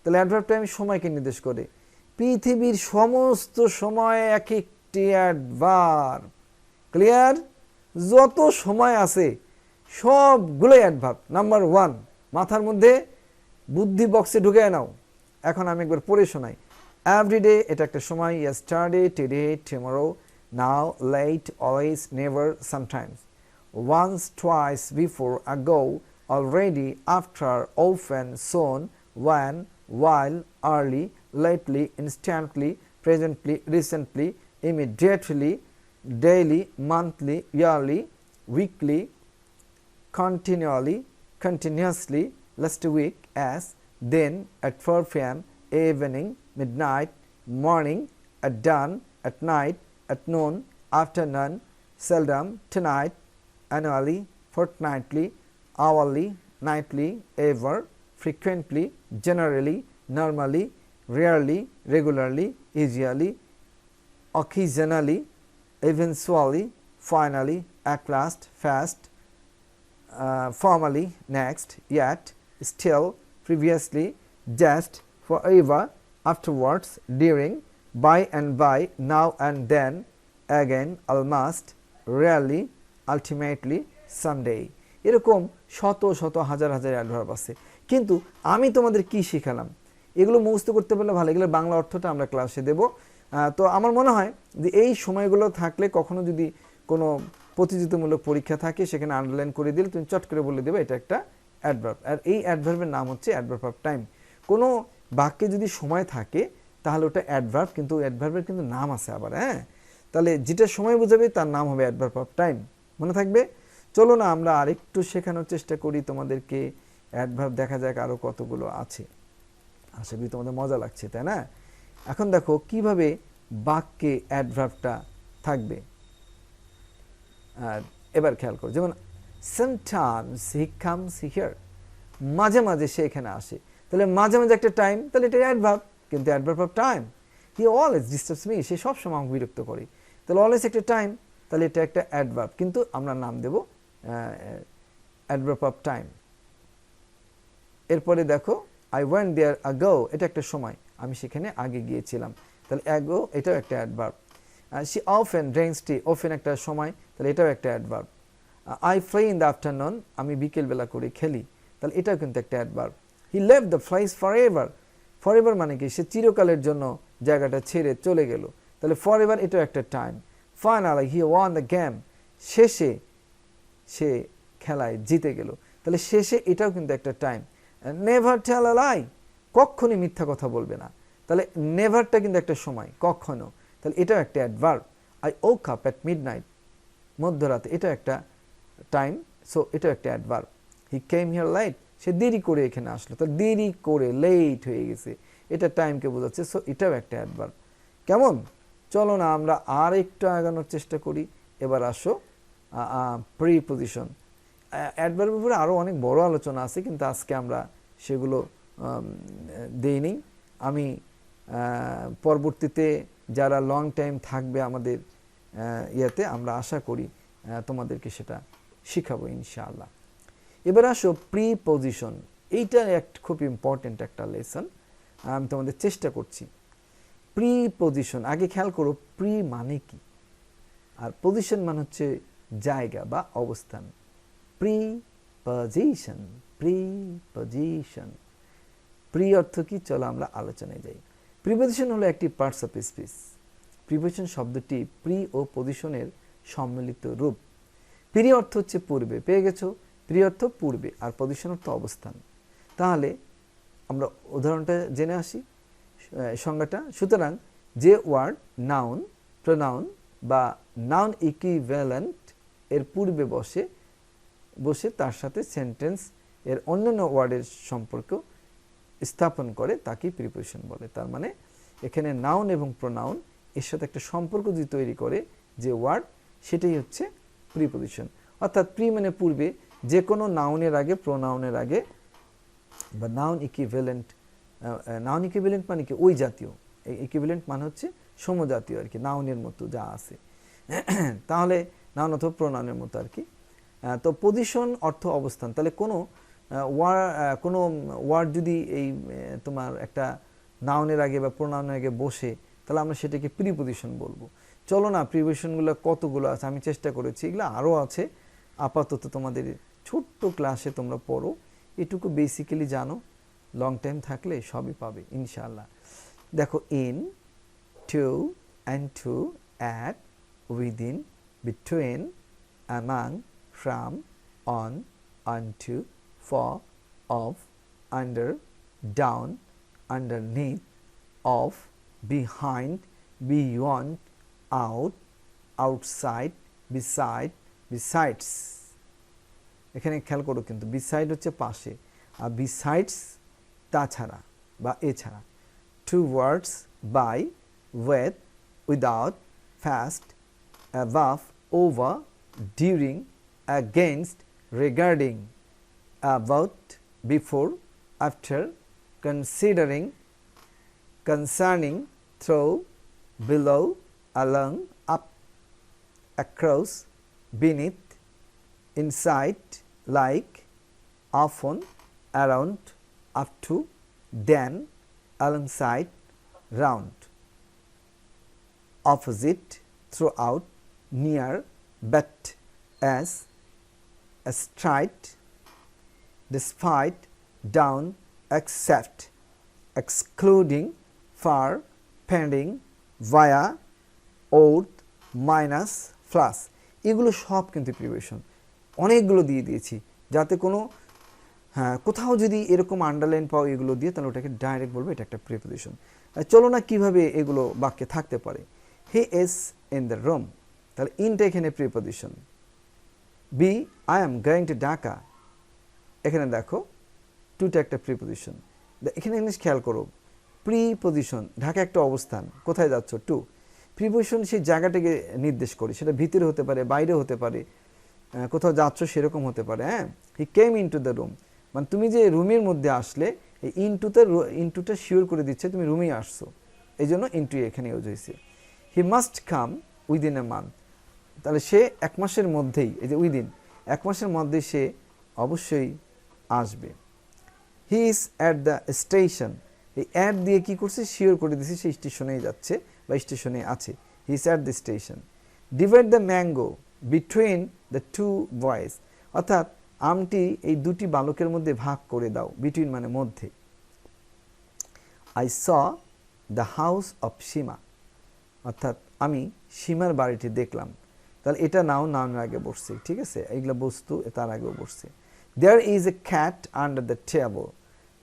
তাহলে অ্যাডভার্ব টাইম সময়কে নির্দেশ করে। পৃথিবীর সমস্ত সময় এক একটি অ্যাডভার্ব, ক্লিয়ার? যত সময় আছে সবগুলোই অ্যাডভার্ব। নাম্বার 1 মাথার মধ্যে বুদ্ধি বক্সে ঢুকে নাও। এখন আমি একবার পড়ে শোনাই। এভরিডে এটা একটা সময়, yesterday, today, tomorrow, now, late, always, never, sometimes. Once, twice, before, ago, already, after, often, soon, when, while, early, lately, instantly, presently, recently, immediately, daily, monthly, yearly, weekly, continually, continuously, last week, as, then, at 4 p.m., evening, midnight, morning, at dawn, at night, at noon, afternoon, seldom, tonight, annually, fortnightly, hourly, nightly, ever, frequently, generally, normally, rarely, regularly, usually, occasionally, eventually, finally, at last, fast, formally, next, yet, still, previously, just, forever, afterwards, during, by and by, now and then, again, almost, rarely, ultimately, someday. এরকম শত শত হাজার হাজার adverb আছে, কিন্তু আমি তোমাদের কি শেখালাম এগুলো মুখস্থ করতে পারলে ভালো, এগুলো বাংলা অর্থটা আমরা ক্লাসে দেব। তো আমার মনে হয় যে এই সময়গুলো থাকলে কখনো যদি কোনো প্রতিযোগিতামূলক পরীক্ষা থাকে সেখানে আন্ডারলাইন করে দিলে তুমি চট করে বলে দেবে এটা একটা অ্যাডভার্ব, আর এই অ্যাডভার্বের নাম হচ্ছে অ্যাডভার্ব অফ টাইম। কোনো বাক্যে যদি সময় থাকে তাহলে ওটা অ্যাডভার্ব, কিন্তু অ্যাডভার্বের কিন্তু নাম আছে আবার, হ্যাঁ, তাহলে যেটা সময় বোঝাবে তার নাম হবে অ্যাডভার্ব অফ টাইম, মনে থাকবে। চলো না আমরা আরেকটু শেখানোর চেষ্টা করি তোমাদেরকে অ্যাডভার্ব, দেখা যাক আরও কতগুলো আছে, আশা করি তোমাদের মজা লাগছে, তাই না? এখন দেখো কিভাবে বাক্যে অ্যাডভার্বটা থাকবে। এবার খেয়াল করো, যেমন sometimes he comes here, মাঝে মাঝে সে এখানে আসে, তাহলে মাঝে মাঝে একটা টাইম, তাহলে এটা অ্যাডভার্ব, কিন্তু adverb of time. He always disturbs me, সে সবসময় আমাকে বিরক্ত করে, তাহলে অলওয়েজ একটা টাইম, তাহলে এটা একটা অ্যাডভার্ব, কিন্তু আমরা নাম দেব অ্যাডভার্ব অফ টাইম। এরপরে দেখো I went there ago, এটা একটা সময়, আমি সেখানে আগে গিয়েছিলাম, তাহলে ago এটাও একটা adverb. she often drinks tea, often একটা সময়, তাহলে এটাও একটা adverb. I play in the afternoon, আমি বিকেলবেলা করে খেলি, তাহলে এটাও কিন্তু একটা adverb. he left the place forever, forever মানে কি সে চিরকালের জন্য জায়গাটা ছেড়ে চলে গেল, তাহলে forever এটাও একটা time. finally he won the game, শেষে সে খেলায় জিতে গেল, তাহলে শেষে এটাও কিন্তু একটা টাইম। নেভার টেল আ লাই, কখনই মিথ্যা কথা বলবে না, তাহলে নেভারটা কিন্তু একটা সময়, কখনো, তাহলে এটাও একটা adverb. I woke up at midnight, মধ্যরাতে, এটা একটা টাইম, সো এটাও একটা adverb. He came here late, সে দেরি করে এখানে আসলো, তো দেরি করে, লেট হয়ে গেছে, এটা টাইমকে বোঝাচ্ছে, সো এটাও একটা অ্যাডভার্ব। কেমন? চলো না আমরা আর একটু আগানোর চেষ্টা করি। এবার আসো প্রিপজিশন। অ্যাডভার্বের উপরে আরও অনেক বড় আলোচনা আছে, কিন্তু আজকে আমরা সেগুলো দেইনি। আমি পরবর্তীতে যারা লং টাইম থাকবে আমাদের ইয়েতে, আমরা আশা করি তোমাদেরকে সেটা শিখাবো ইনশাআল্লাহ। এবার আসো প্রিপজিশন, এইটা খুব ইম্পর্টেন্ট একটা লেসন, আমি তোমাদের চেষ্টা করছি। প্রিপজিশন, আগে খেয়াল করো প্রি মানে কি, আর পজিশন মানে হচ্ছে জায়গা বা অবস্থান। প্রিপজিশন, প্রিপজিশন, প্রি অর্থ কি, চলো আমরা আলোচনায় যাই। প্রিপজিশন হলো একটি পার্টস অফ স্পিচ। প্রিপজিশন শব্দটি প্রি ও পজিশনের সম্মিলিত রূপ। প্রি অর্থ হচ্ছে পূর্বে, পেয়ে গেছো, প্রি অর্থ পূর্বে, আর পজিশন অর্থ অবস্থান। তাহলে আমরা উদাহরণটা জেনে আসি, সংজ্ঞাটা। সুতরাং যে ওয়ার্ড নাউন, প্রোনাউন বা নাউন ইকুইভ্যালেন্ট এর পূর্বে বসে তার সাথে সেন্টেন্স এর অন্যান্য ওয়ার্ডের সম্পর্ক স্থাপন করে তাকে প্রিপজিশন বলে। তার মানে এখানে নাউন এবং প্রোনাউন এর সাথে একটা সম্পর্ক যদি তৈরি করে যে ওয়ার্ড, সেটাই হচ্ছে প্রিপজিশন। অর্থাৎ প্রি মানে পূর্বে, যে কোনো নাউনের আগে, প্রোনাউনের আগে, বা নাউন ইকুইভ্যালেন্ট। নাউন ইকুইভ্যালেন্ট মানে কি, ওই জাতীয়, ইকুইভ্যালেন্ট মানে হচ্ছে সমজাতীয় আর কি, নাউনের মতো যা আছে, তাহলে নাউন অথবা প্রোনাউনের মতো আর কি। তো পজিশন অর্থ অবস্থান, তাহলে কোনো ওয়ার্ড যদি এই তোমার একটা নাউনের আগে বা প্রোনাউনের আগে বসে, তাহলে আমরা সেটাকে প্রিপজিশন বলবো। চলো না প্রিপজিশনগুলো কতগুলো আছে আমি চেষ্টা করেছি, এগুলো আরও আছে, আপাতত তোমাদের ছোট্ট ক্লাসে তোমরা পড়ো, এটুকু বেসিক্যালি জানো, লং টাইম থাকলে সবই পাবে ইনশাআল্লাহ। দেখো in, to, and to, at, within, between, among, from, on, onto, for, of, under, down, underneath, of, behind, beyond, out, outside, beside, besides। এখানে খেয়াল করো কিন্তু beside হচ্ছে পাশে, আর besides তাছাড়া বা এছাড়া। towards, by, with, without, past, above, over, during, against, regarding, about, before, after, considering, concerning, through, below, along, up, across, beneath, inside, like, often, around, up to, then, alongside, round, opposite, throughout, near, but, as, astride, despite, down, except, excluding, far, pending, via, out, minus, plus। এগুলো সব কিন্তু preparation, অনেকগুলো দিয়ে দিয়েছি যাতে কোনো কোথাও যদি এরকম আন্ডারলাইন পাও এগুলো দিয়ে, তাহলে ওটাকে ডাইরেক্ট বলবো এটা একটা প্রিপোজিশন। চলো না কিভাবে এগুলো বাক্যে থাকতে পারে। He is in the room, তাহলে ইনটা এখানে প্রিপোজিশন। B, I am going to Dhaka, এখানে দেখো টুটা একটা প্রিপোজিশন। এখানে জিনিস খেয়াল করো, প্রিপোজিশন, ঢাকা একটা অবস্থান, কোথায় যাচ্ছ, টু। প্রিপোজিশন সেই জায়গাটাকে নির্দেশ করে, সেটা ভিতরে হতে পারে, বাইরে হতে পারে, কোথাও যাচ্ছ সেরকম হতে পারে। হ্যাঁ, হি কেম ইনটু দ্য রুম, মানে তুমি যে রুমের মধ্যে আসলে, এই ইনটুটা শিওর করে দিচ্ছে তুমি রুমেই আসছো, এই জন্য ইনটু এখানে ইউজ হয়েছে। He must come within a month, তাহলে সে এক মাসের মধ্যেই, এই যে উইদিন, এক মাসের মধ্যেই সে অবশ্যই আসবে। হি ইজ অ্যাট দ্য স্টেশন, এই অ্যাট দিয়ে কি করছে, শিওর করে দিচ্ছে সে স্টেশনেই যাচ্ছে বা স্টেশনে আছে। He is at the station. Divide the mango between the two boys, অর্থাৎ আমটি এই দুটি বালকের মধ্যে ভাগ করে দাও, বিটুইন মানে মধ্যে। I saw the house of Sima, অর্থাৎ আমি সীমার বাড়িটি দেখলাম, তাহলে এটা নাউনের আগে বসছে, ঠিক আছে, এইগুলো বস্তু তার আগেও বসছে। There is a cat under the table,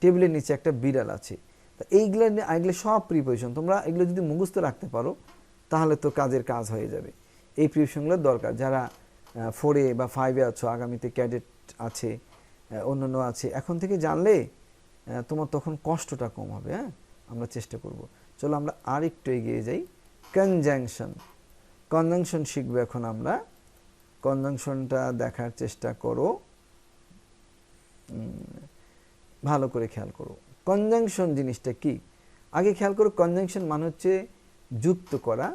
টেবিলের নিচে একটা বিড়াল আছে। তা এইগুলো সব প্রিপোজিশন, তোমরা এগুলো যদি মুখস্থ রাখতে পারো তাহলে তো কাজের কাজ হয়ে যাবে। এই প্রিপোজিশনগুলোর দরকার, যারা 4 বা 5 আছো, আগামীতে ক্যাডেট আছে, অন্যান্য আছে, এখন থেকে জানলে তোমার তখন কষ্টটা কম হবে। হ্যাঁ, আমরা চেষ্টা করব। চলো আমরা আর একটু এগিয়ে যাই। কনজাংশন, কনজাংশন শিখবো এখন আমরা। কনজাংশনটা দেখার চেষ্টা করো, ভালো করে খেয়াল করো। কনজাংশন জিনিসটা কি আগে খেয়াল করো। কনজাংশন মানে হচ্ছে যুক্ত করা,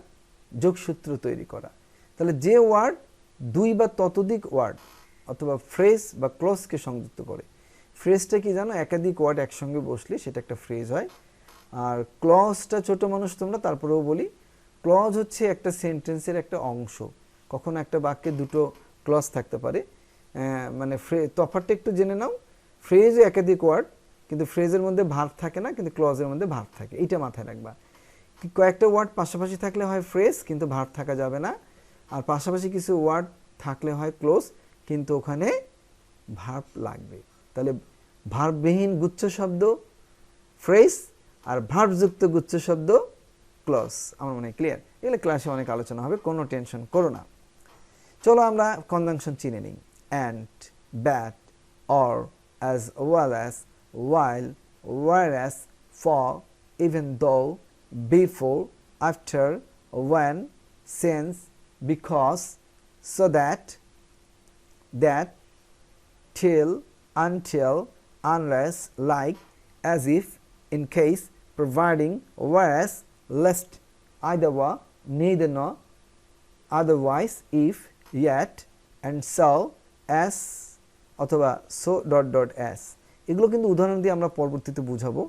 যোগসূত্র তৈরি করা। তাহলে যে ওয়ার্ড দুই বা ততোধিক ওয়ার্ড অথবা ফ্রেজ বা ক্লজকে সংযুক্ত করে। ফ্রেজটা কি জানো, একাধিক ওয়ার্ড একসঙ্গে বসলে সেটা একটা ফ্রেজ হয়। আর ক্লজটা ছোট মানুষ তোমরা, তারপরেও বলি, ক্লজ হচ্ছে একটা সেন্টেন্সের একটা অংশ। কখনো একটা বাক্যে দুটো ক্লজ থাকতে পারে, মানে তফাৎটা একটু জেনে নাও। ফ্রেজে একাধিক ওয়ার্ড, কিন্তু ফ্রেজের মধ্যে ভার্ব থাকে না, কিন্তু ক্লজের মধ্যে ভার্ব থাকে, এইটা মাথায় রাখবা। কয়েকটা ওয়ার্ড পাশাপাশি থাকলে হয় ফ্রেজ, কিন্তু ভার্ব থাকা যাবে না। আর পাশাপাশি কিছু ওয়ার্ড থাকলে হয় ক্লোজ, কিন্তু ওখানে ভার্ব লাগবে। তাহলে ভার্ববিহীন গুচ্ছ শব্দ ফ্রেজ, আর ভার্বযুক্ত গুচ্ছ শব্দ ক্লজ। আমার মনে হয় ক্লিয়ার। এগুলো ক্লাসে অনেক আলোচনা হবে, কোনো টেনশন করো না। চলো আমরা কনজাংশন চিনে নিই। And, bat, or, as well as, while, whereas, for, even though, before, after, when, since, because, so that, till, until, unless, like, as if, in case, providing, whereas, lest, either or, neither nor, otherwise, if, yet, and so, as, অথবা so ... as। এগুলো কিন্তু উদাহরণ দিয়ে আমরা পরবর্তীতে বুঝাবো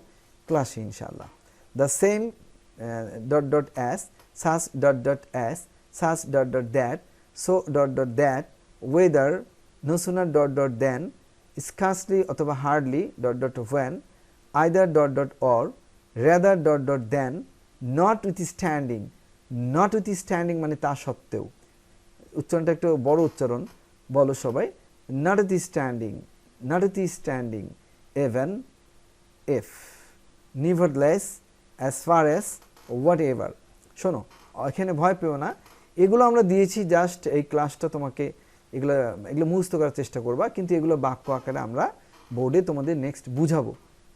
ক্লাসে ইনশাআল্লাহ। The same ... as, such ... as, such ... that, so ... that, whether, no sooner ... than, scarcely অথবা hardly ... when, either ... or, rather ... than, notwithstanding, not with standing মানে তা সত্ত্বেও, উচ্চারণটা একটু বড় উচ্চারণ, বলো সবাই, not with standing, not with standing, even if, nevertheless, as far as, whatever. শোনো, এখানে ভয় পেও না, এগুলো আমরা দিয়েছি জাস্ট এই ক্লাসটা তোমাকে এগুলো এগুলো মুখস্থ করার চেষ্টা করবা, কিন্তু এগুলো বাক্য আকারে আমরা বোর্ডে তোমাদের নেক্সট বুঝাবো,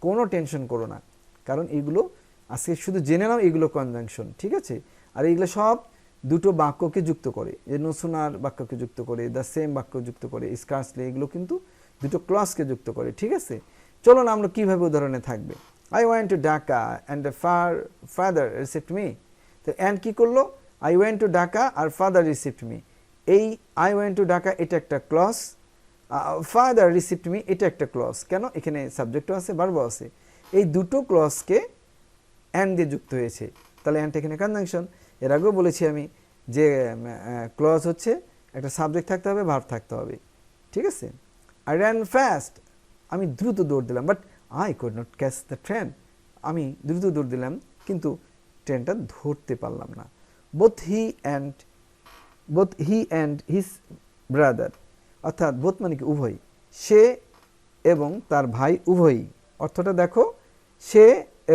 কোনো টেনশন করো না। কারণ এগুলো আজকে শুধু জেনে নাও এগুলো কনজাংশন, ঠিক আছে? আর এগুলো সব দুটো বাক্যকে যুক্ত করে, যে নো সুনার বাক্যকে যুক্ত করে, দ্য সেম বাক্য যুক্ত করে, স্কার্সলি, এগুলো কিন্তু দুটো ক্লজকে যুক্ত করে, ঠিক আছে? চলো না আমরা কীভাবে উদাহরণে থাকবে। I went to Dhaka and the father received me. তো অ্যান্ড কী করলো? আই ওয়েন্ট টু ঢাকা আর ফাদার রিসিভড মি। এই আই ওয়েন্ট টু ঢাকা এটা একটা ক্লজ, ফাদার রিসিভড মি এটা একটা ক্লজ। কেন? এখানে সাবজেক্টও আছে, ভার্বও আছে। এই দুটো ক্লজকে অ্যান্ড দিয়ে যুক্ত হয়েছে, তাহলে অ্যান্ড এখানে কনজাংশন। এর আগেও বলেছি আমি যে ক্লজ হচ্ছে একটা সাবজেক্ট থাকতে হবে, ভার্ব থাকতে হবে, ঠিক আছে? আই র্যান ফাস্ট, আমি দ্রুত দৌড় দিলাম, but I could not catch the train, আমি দ্রুত দৌড় দিলাম কিন্তু ট্রেনটা ধরতে পারলাম না। Both he and his brother, অর্থাৎ বোথ মানে কি উভয়, সে এবং তার ভাই উভয়ই, অর্থটা দেখো, সে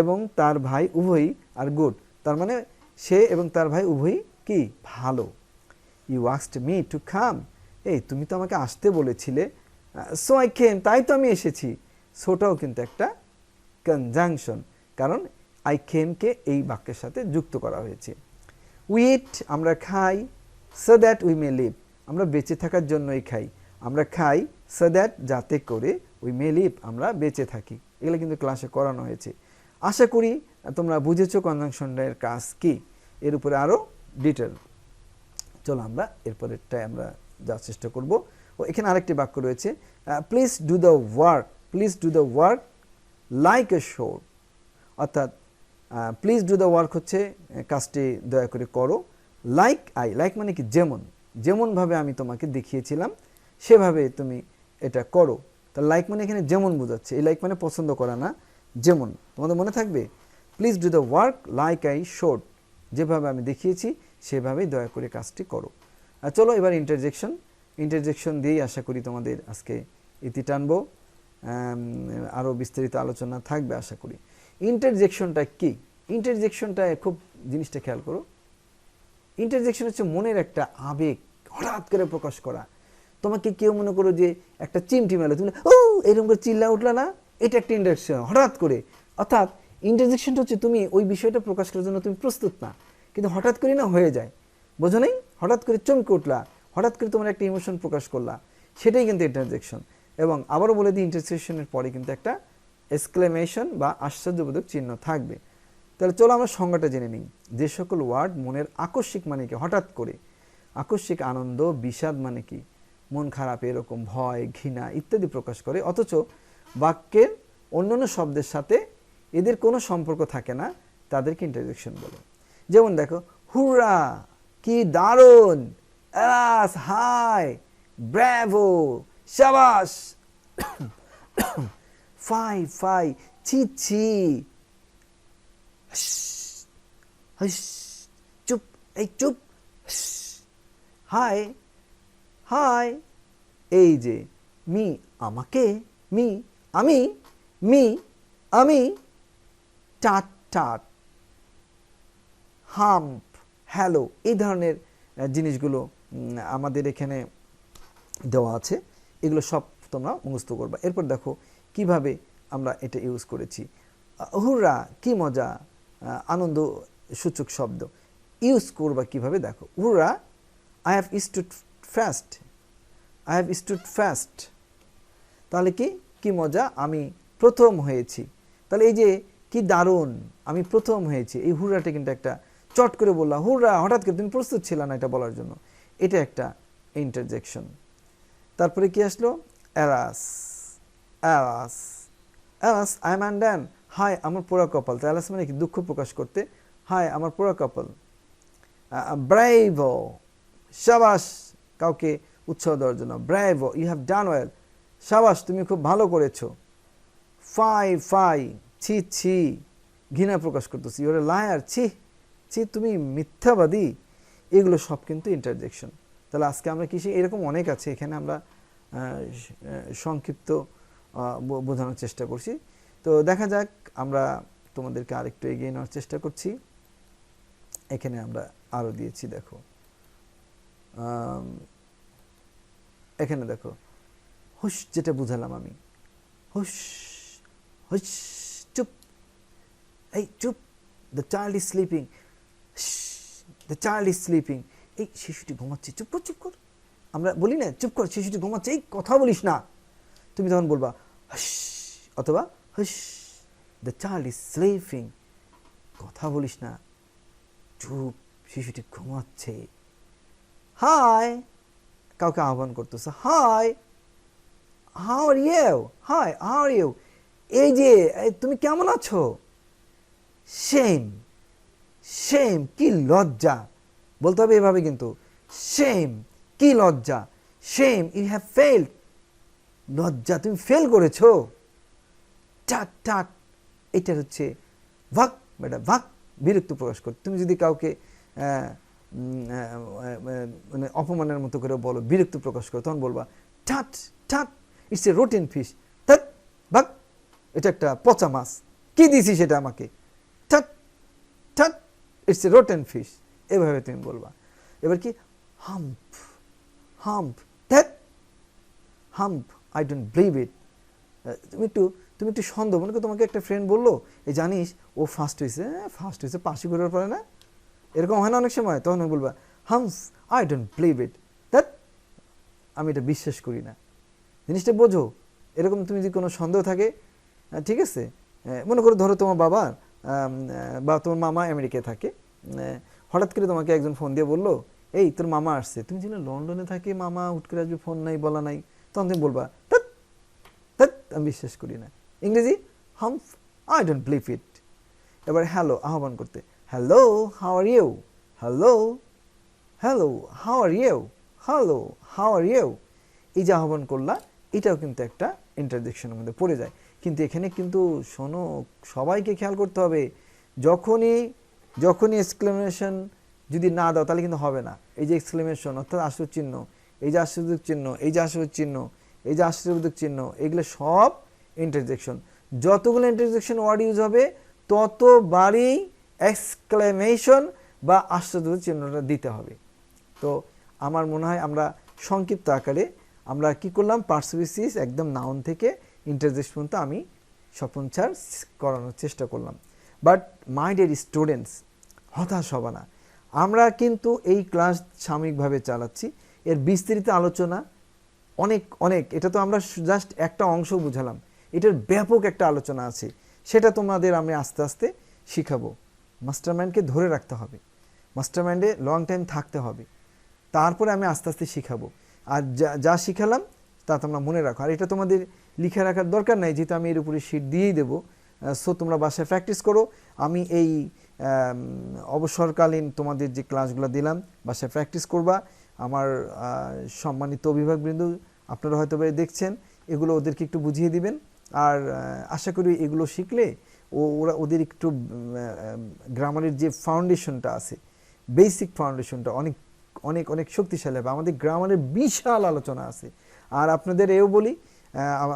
এবং তার ভাই উভয়ই আর গুড, তার মানে সে এবং তার ভাই উভয়ই কি ভালো। You asked me to come, এই তুমি তো আমাকে আসতে বলেছিলে, সো আই কেম, তাই তো আমি এসেছি। সোটাও কিন্তু একটা কনজাংশন, কারণ আই কেমকে এই বাক্যের সাথে যুক্ত করা হয়েছে। উই ইট, আমরা খাই, so that we may live, আমরা বেঁচে থাকার জন্যই খাই, আমরা খাই সো দ্যাট যাতে করে উই মে লিভ, আমরা বেঁচে থাকি। এগুলো কিন্তু ক্লাসে করানো হয়েছে। আশা করি তোমরা বুঝেছো কনজাংশনের কাজ কি, এর উপরে আরও ডিটেল। চলো আমরা এরপরেরটায় আমরা যাওয়ার চেষ্টা করব। ও এখানে আরেকটি বাক্য রয়েছে, please do the work, please do the work like a শোর, অর্থাৎ প্লিজ ডু দ্য ওয়ার্ক হচ্ছে কাজটি দয়া করে করো, লাইক আই, লাইক মানে কি যেমন, যেমনভাবে আমি তোমাকে দেখিয়েছিলাম সেভাবে তুমি এটা করো। তা লাইক মানে এখানে যেমন বোঝাচ্ছে, এই লাইক মানে পছন্দ করা না, যেমন। তোমাদের মনে থাকবে, please do the work like I showed, যেভাবে আমি দেখিয়েছি সেভাবেই দয়া করে কাজটি করো। আর চলো এবার ইন্টারজেকশন, ইন্টারজেকশন দিয়েই আশা করি তোমাদের আজকে ইতি টানবো, আরও বিস্তারিত আলোচনা থাকবে আশা করি। ইন্টারজেকশনটা কি? ইন্টারজেকশনটা খুব জিনিসটা খেয়াল করো, ইন্টারজেকশন হচ্ছে মনের একটা আবেগ হঠাৎ করে প্রকাশ করা। তোমাকে কেউ মনে করো যে একটা চিমটি মেলো, তুমি ও এরকম করে চিল্লা উঠলা না, এটা একটা ইন্টারজেকশন হঠাৎ করে। অর্থাৎ ইন্টারজেকশনটা হচ্ছে তুমি ওই বিষয়টা প্রকাশ করার জন্য তুমি প্রস্তুত না, কিন্তু হঠাৎ করে না হয়ে যায়, বোঝো নাই? হঠাৎ করে চমকে উঠলা, হঠাৎ করে তোমার একটা ইমোশন প্রকাশ করলা, সেটাই কিন্তু ইন্টারজেকশন। এবং আবারও বলে দিই, ইন্টারজেকশনের পরে কিন্তু একটা এক্সক্লেমেশন বা আশ্চর্যবোধক চিহ্ন থাকবে। তাহলে চলো আমরা সংজ্ঞাটা জেনে নিই। যে সকল ওয়ার্ড মনের আকস্মিক মানে কি হঠাৎ করে, আকস্মিক আনন্দ, বিষাদ মানে কি মন খারাপ, এরকম ভয়, ঘৃণা ইত্যাদি প্রকাশ করে, অথচ বাক্যের অন্যান্য শব্দের সাথে এদের কোনো সম্পর্ক থাকে না, তাদেরকে ইন্টারজেকশন বলে। যেমন দেখো, হুররা, কি দারুণ, এলাস, হাই, ব্রাভো, শাবাশ, ফাই ফাই, ছি ছি, চুপ, এই চুপ, হাই হাই, এই যে মি আমাকে, মি আমি, মি আমি, টাট টাট, হাম্প, হ্যালো, এই ধরনের জিনিসগুলো আমাদের এখানে দেওয়া আছে, এগুলো সব তোমরা মুখস্থ করবা। এরপর দেখো কিভাবে আমরা এটা ইউজ করেছি। হুররা, কি মজা, আনন্দ সূচক শব্দ ইউজ করবা কিভাবে দেখো। হুররা, I have stood fast, I have stood fast, তাহলে কি, কি মজা, আমি প্রথম হয়েছি। তাহলে এই যে কি দারুণ, আমি প্রথম হয়েছি, এই হুররাটা কিন্তু একটা চট করে বললা, হুররা, হঠাৎ করে তুমি প্রস্তুত ছিল না এটা বলার জন্য, এটা একটা ইন্টারজেকশন। তারপরে কি আসলো, alas, alas, alas I am undone, হাই আমার পোড়া কপাল, তো অ্যালাস মানে কি দুঃখ প্রকাশ করতে, হাই আমার পোড়া কপাল। ব্রাইভো, শাবাশ, কাউকে উৎসাহ দেওয়ার জন্য, ব্রাইভো, ইউ হ্যাভ ডান ওয়েল, শাবাশ তুমি খুব ভালো করেছো। ফাই ফাই, ছি ছি, ঘৃণা প্রকাশ করতেছি, ইউর এ লায়ার, ছি ছি তুমি মিথ্যাবাদী, এগুলো সব কিন্তু ইন্টারজেকশন। তাহলে আজকে আমরা কি এরকম অনেক আছে, এখানে আমরা সংক্ষিপ্ত বোঝানোর চেষ্টা করছি। তো দেখা যাক, আমরা তোমাদেরকে আরেকটু এগিয়ে নেওয়ার চেষ্টা করছি। এখানে আমরা আরও দিয়েছি, দেখো এখানে দেখো হুশ, যেটা বুঝালাম আমি, হুশ হুশ, চুপ, এই চুপ, the child is sleeping, the child is sleeping, এই শিশুটি ঘুমাচ্ছে, চুপ কর চুপ কর। আমরা বলি না চুপ কর, শিশুটি ঘুমাচ্ছে, এই কথা বলিস না। তুমি তখন বলবা হুশ, অথবা হুশ, দ্য চাইল্ড ইজ স্লিপিং, কথা বলিস না, চুপ, শিশুটি ঘুমাচ্ছে। হাই, কাউকে আহ্বান করতেছে, hi, how are you, hi how are you, এই যে তুমি কেমন আছো। শেম, শেম, কি লজ্জা, বলতে হবে এভাবে কিন্তু, শেম, কি লজ্জা, শেম, ইউ হ্যাভ ফেলড, লজ্জা, তুমি ফেল করেছো। টাক টাক, এটা হচ্ছে ভাক, বেটা ভাক, বিরক্ত প্রকাশ করতে। তুমি যদি কাউকে মানে অপমানের মতো করে বলো, বিরক্ত প্রকাশ করো, তখন বলবা tut tut, it's a rotten fish, ঠাট ভাক, এটা একটা পচা মাছ, কি দিছি সেটা আমাকে, tut tut, it's a rotten fish, এভাবে তুমি বলবা। এবার কি হাম্প, হাম্প, ধ্যাট, humph, I don't believe it. তুমি একটু সন্দেহ, মনে করো তোমাকে একটা ফ্রেন্ড বললো, এই জানিস ও ফার্স্ট হয়েছে পাশে করার পরে না, এরকম হয় না অনেক সময়, তখন বলবা humps, I don't believe it, that, আমি এটা বিশ্বাস করি না। জিনিসটা বোঝো, এরকম তুমি যদি কোনো সন্দেহ থাকে, ঠিক আছে, মনে করো ধরো তোমার বাবা বা তোমার মামা আমেরিকায় থাকে, হঠাৎ করে তোমাকে একজন ফোন দিয়ে বললো, এই তোর মামা আসছে, তুমি জানো লন্ডনে থাকে, মামা হুট করে আসবে, ফোন নাই বলা নাই, তখন তুমি বলবা ধ্যাৎ ধ্যাৎ, আমি বিশ্বাস করি না। ইংরেজি হামস, আই ডোন্ট বিলিভ ইট। এবার হ্যালো, আহ্বান করতে, hello how are you, hello, hello how are you, hello how are you, এই যে আহ্বান করলা, এটাও কিন্তু একটা ইন্টারজেকশনের মধ্যে পড়ে যায়। কিন্তু এখানে কিন্তু শোনো, সবাইকে খেয়াল করতে হবে, যখনই এক্সক্লেমেশন যদি না দাও তাহলে কিন্তু হবে না। এই যে এক্সক্লেমেশন অর্থাৎ আশ্চর্য চিহ্ন, এই যে আশ্চর্যবোধক চিহ্ন, এই যে আশ্চর্য চিহ্ন, এই যে আশ্চর্যবোধক চিহ্ন, এগুলো সব ইন্টারজেকশন। যতগুলো ইন্টারজেকশন ওয়ার্ড ইউজ হবে ততবারই এক্সক্লেমেশন বা আশ্চর্যবোধক চিহ্নটা দিতে হবে। তো আমার মনে হয় আমরা সংক্ষিপ্ত আকারে আমরা কি করলাম, পার্সোসিস একদম নাউন থেকে ইন্টারজেকশন পর্যন্ত আমি স্বপনচার করানোর চেষ্টা করলাম। বাট মাই ডিয়ার স্টুডেন্টস, হতাশ হবে না, আমরা কিন্তু এই ক্লাস সাময়িকভাবে চালাচ্ছি, এর বিস্তৃত আলোচনা অনেক অনেক, এটা তো আমরা জাস্ট একটা অংশ বুঝালাম, এটার ব্যাপক একটা আলোচনা আছে, সেটা তোমাদের আমি আস্তে আস্তে শিখাবো। মাস্টারমাইন্ডকে ধরে রাখতে হবে, মাস্টারমাইন্ডে লং টাইম থাকতে হবে, তারপরে আমি আস্তে আস্তে শিখাবো। আর যা শিখালাম তা তোমরা মনে রাখো, আর এটা তোমাদের লিখে রাখার দরকার নাই, যেহেতু আমি এর উপরে শিট দিয়েই দেবো। সো তোমরা বাসায় প্র্যাকটিস করো। আমি এই অবসরকালীন তোমাদের যে ক্লাসগুলো দিলাম, বাসায় প্র্যাকটিস করবা। আমার সম্মানিত অভিভাবকবৃন্দ, আপনারা হয়তো দেখছেন, এগুলো ওদেরকে একটু বুঝিয়ে দিবেন। আর আশা করি এগুলো শিখলে ওদের একটু গ্রামারের যে ফাউন্ডেশনটা আছে, বেসিক ফাউন্ডেশনটা অনেক অনেক অনেক শক্তিশালী হবে। আমাদের গ্রামারের বিশাল আলোচনা আছে। আর আপনাদের এও বলি,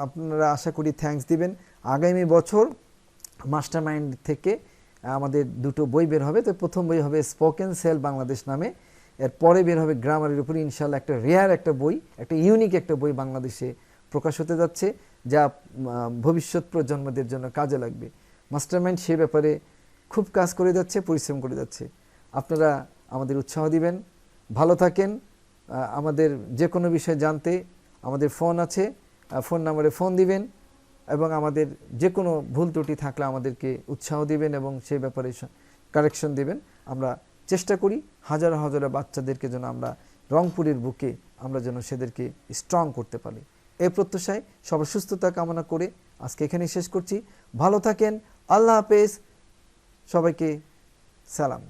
আপনারা আশা করি থ্যাঙ্কস দিবেন। আগামী বছর মাস্টারমাইন্ড থেকে আমাদের দুটো বই বের হবে। তো প্রথম বই হবে স্পোকেন সেল বাংলাদেশ নামে, এর পরে বের হবে গ্রামারের উপরে ইনশাল্লাহ একটা রেয়ার একটা বই, একটা ইউনিক একটা বই বাংলাদেশে প্রকাশ হতে যাচ্ছে, যা ভবিষ্যৎ প্রজন্মদের জন্য কাজে লাগবে। মাস্টারমাইন্ড সে ব্যাপারে খুব কাজ করে যাচ্ছে, পরিশ্রম করে যাচ্ছে। আপনারা আমাদের উৎসাহ দিবেন, ভালো থাকেন। আমাদের যে কোনো বিষয় জানতে আমাদের ফোন আছে, ফোন নাম্বারে ফোন দিবেন, এবং আমাদের যে কোনো ভুল ত্রুটি থাকলে আমাদেরকে উৎসাহ দিবেন এবং সেই ব্যাপারে কারেকশন দিবেন। আমরা চেষ্টা করি হাজার হাজার বাচ্চাদেরকে যেন আমরা রংপুরের বুকে আমরা যেন সেদেরকে স্ট্রং করতে পারি। এই প্রত্যাশায় সবার সুস্থতা কামনা করে আজকে এখানেই শেষ করছি। ভালো থাকেন, আল্লাহ হাফেজ, সবাইকে সালাম।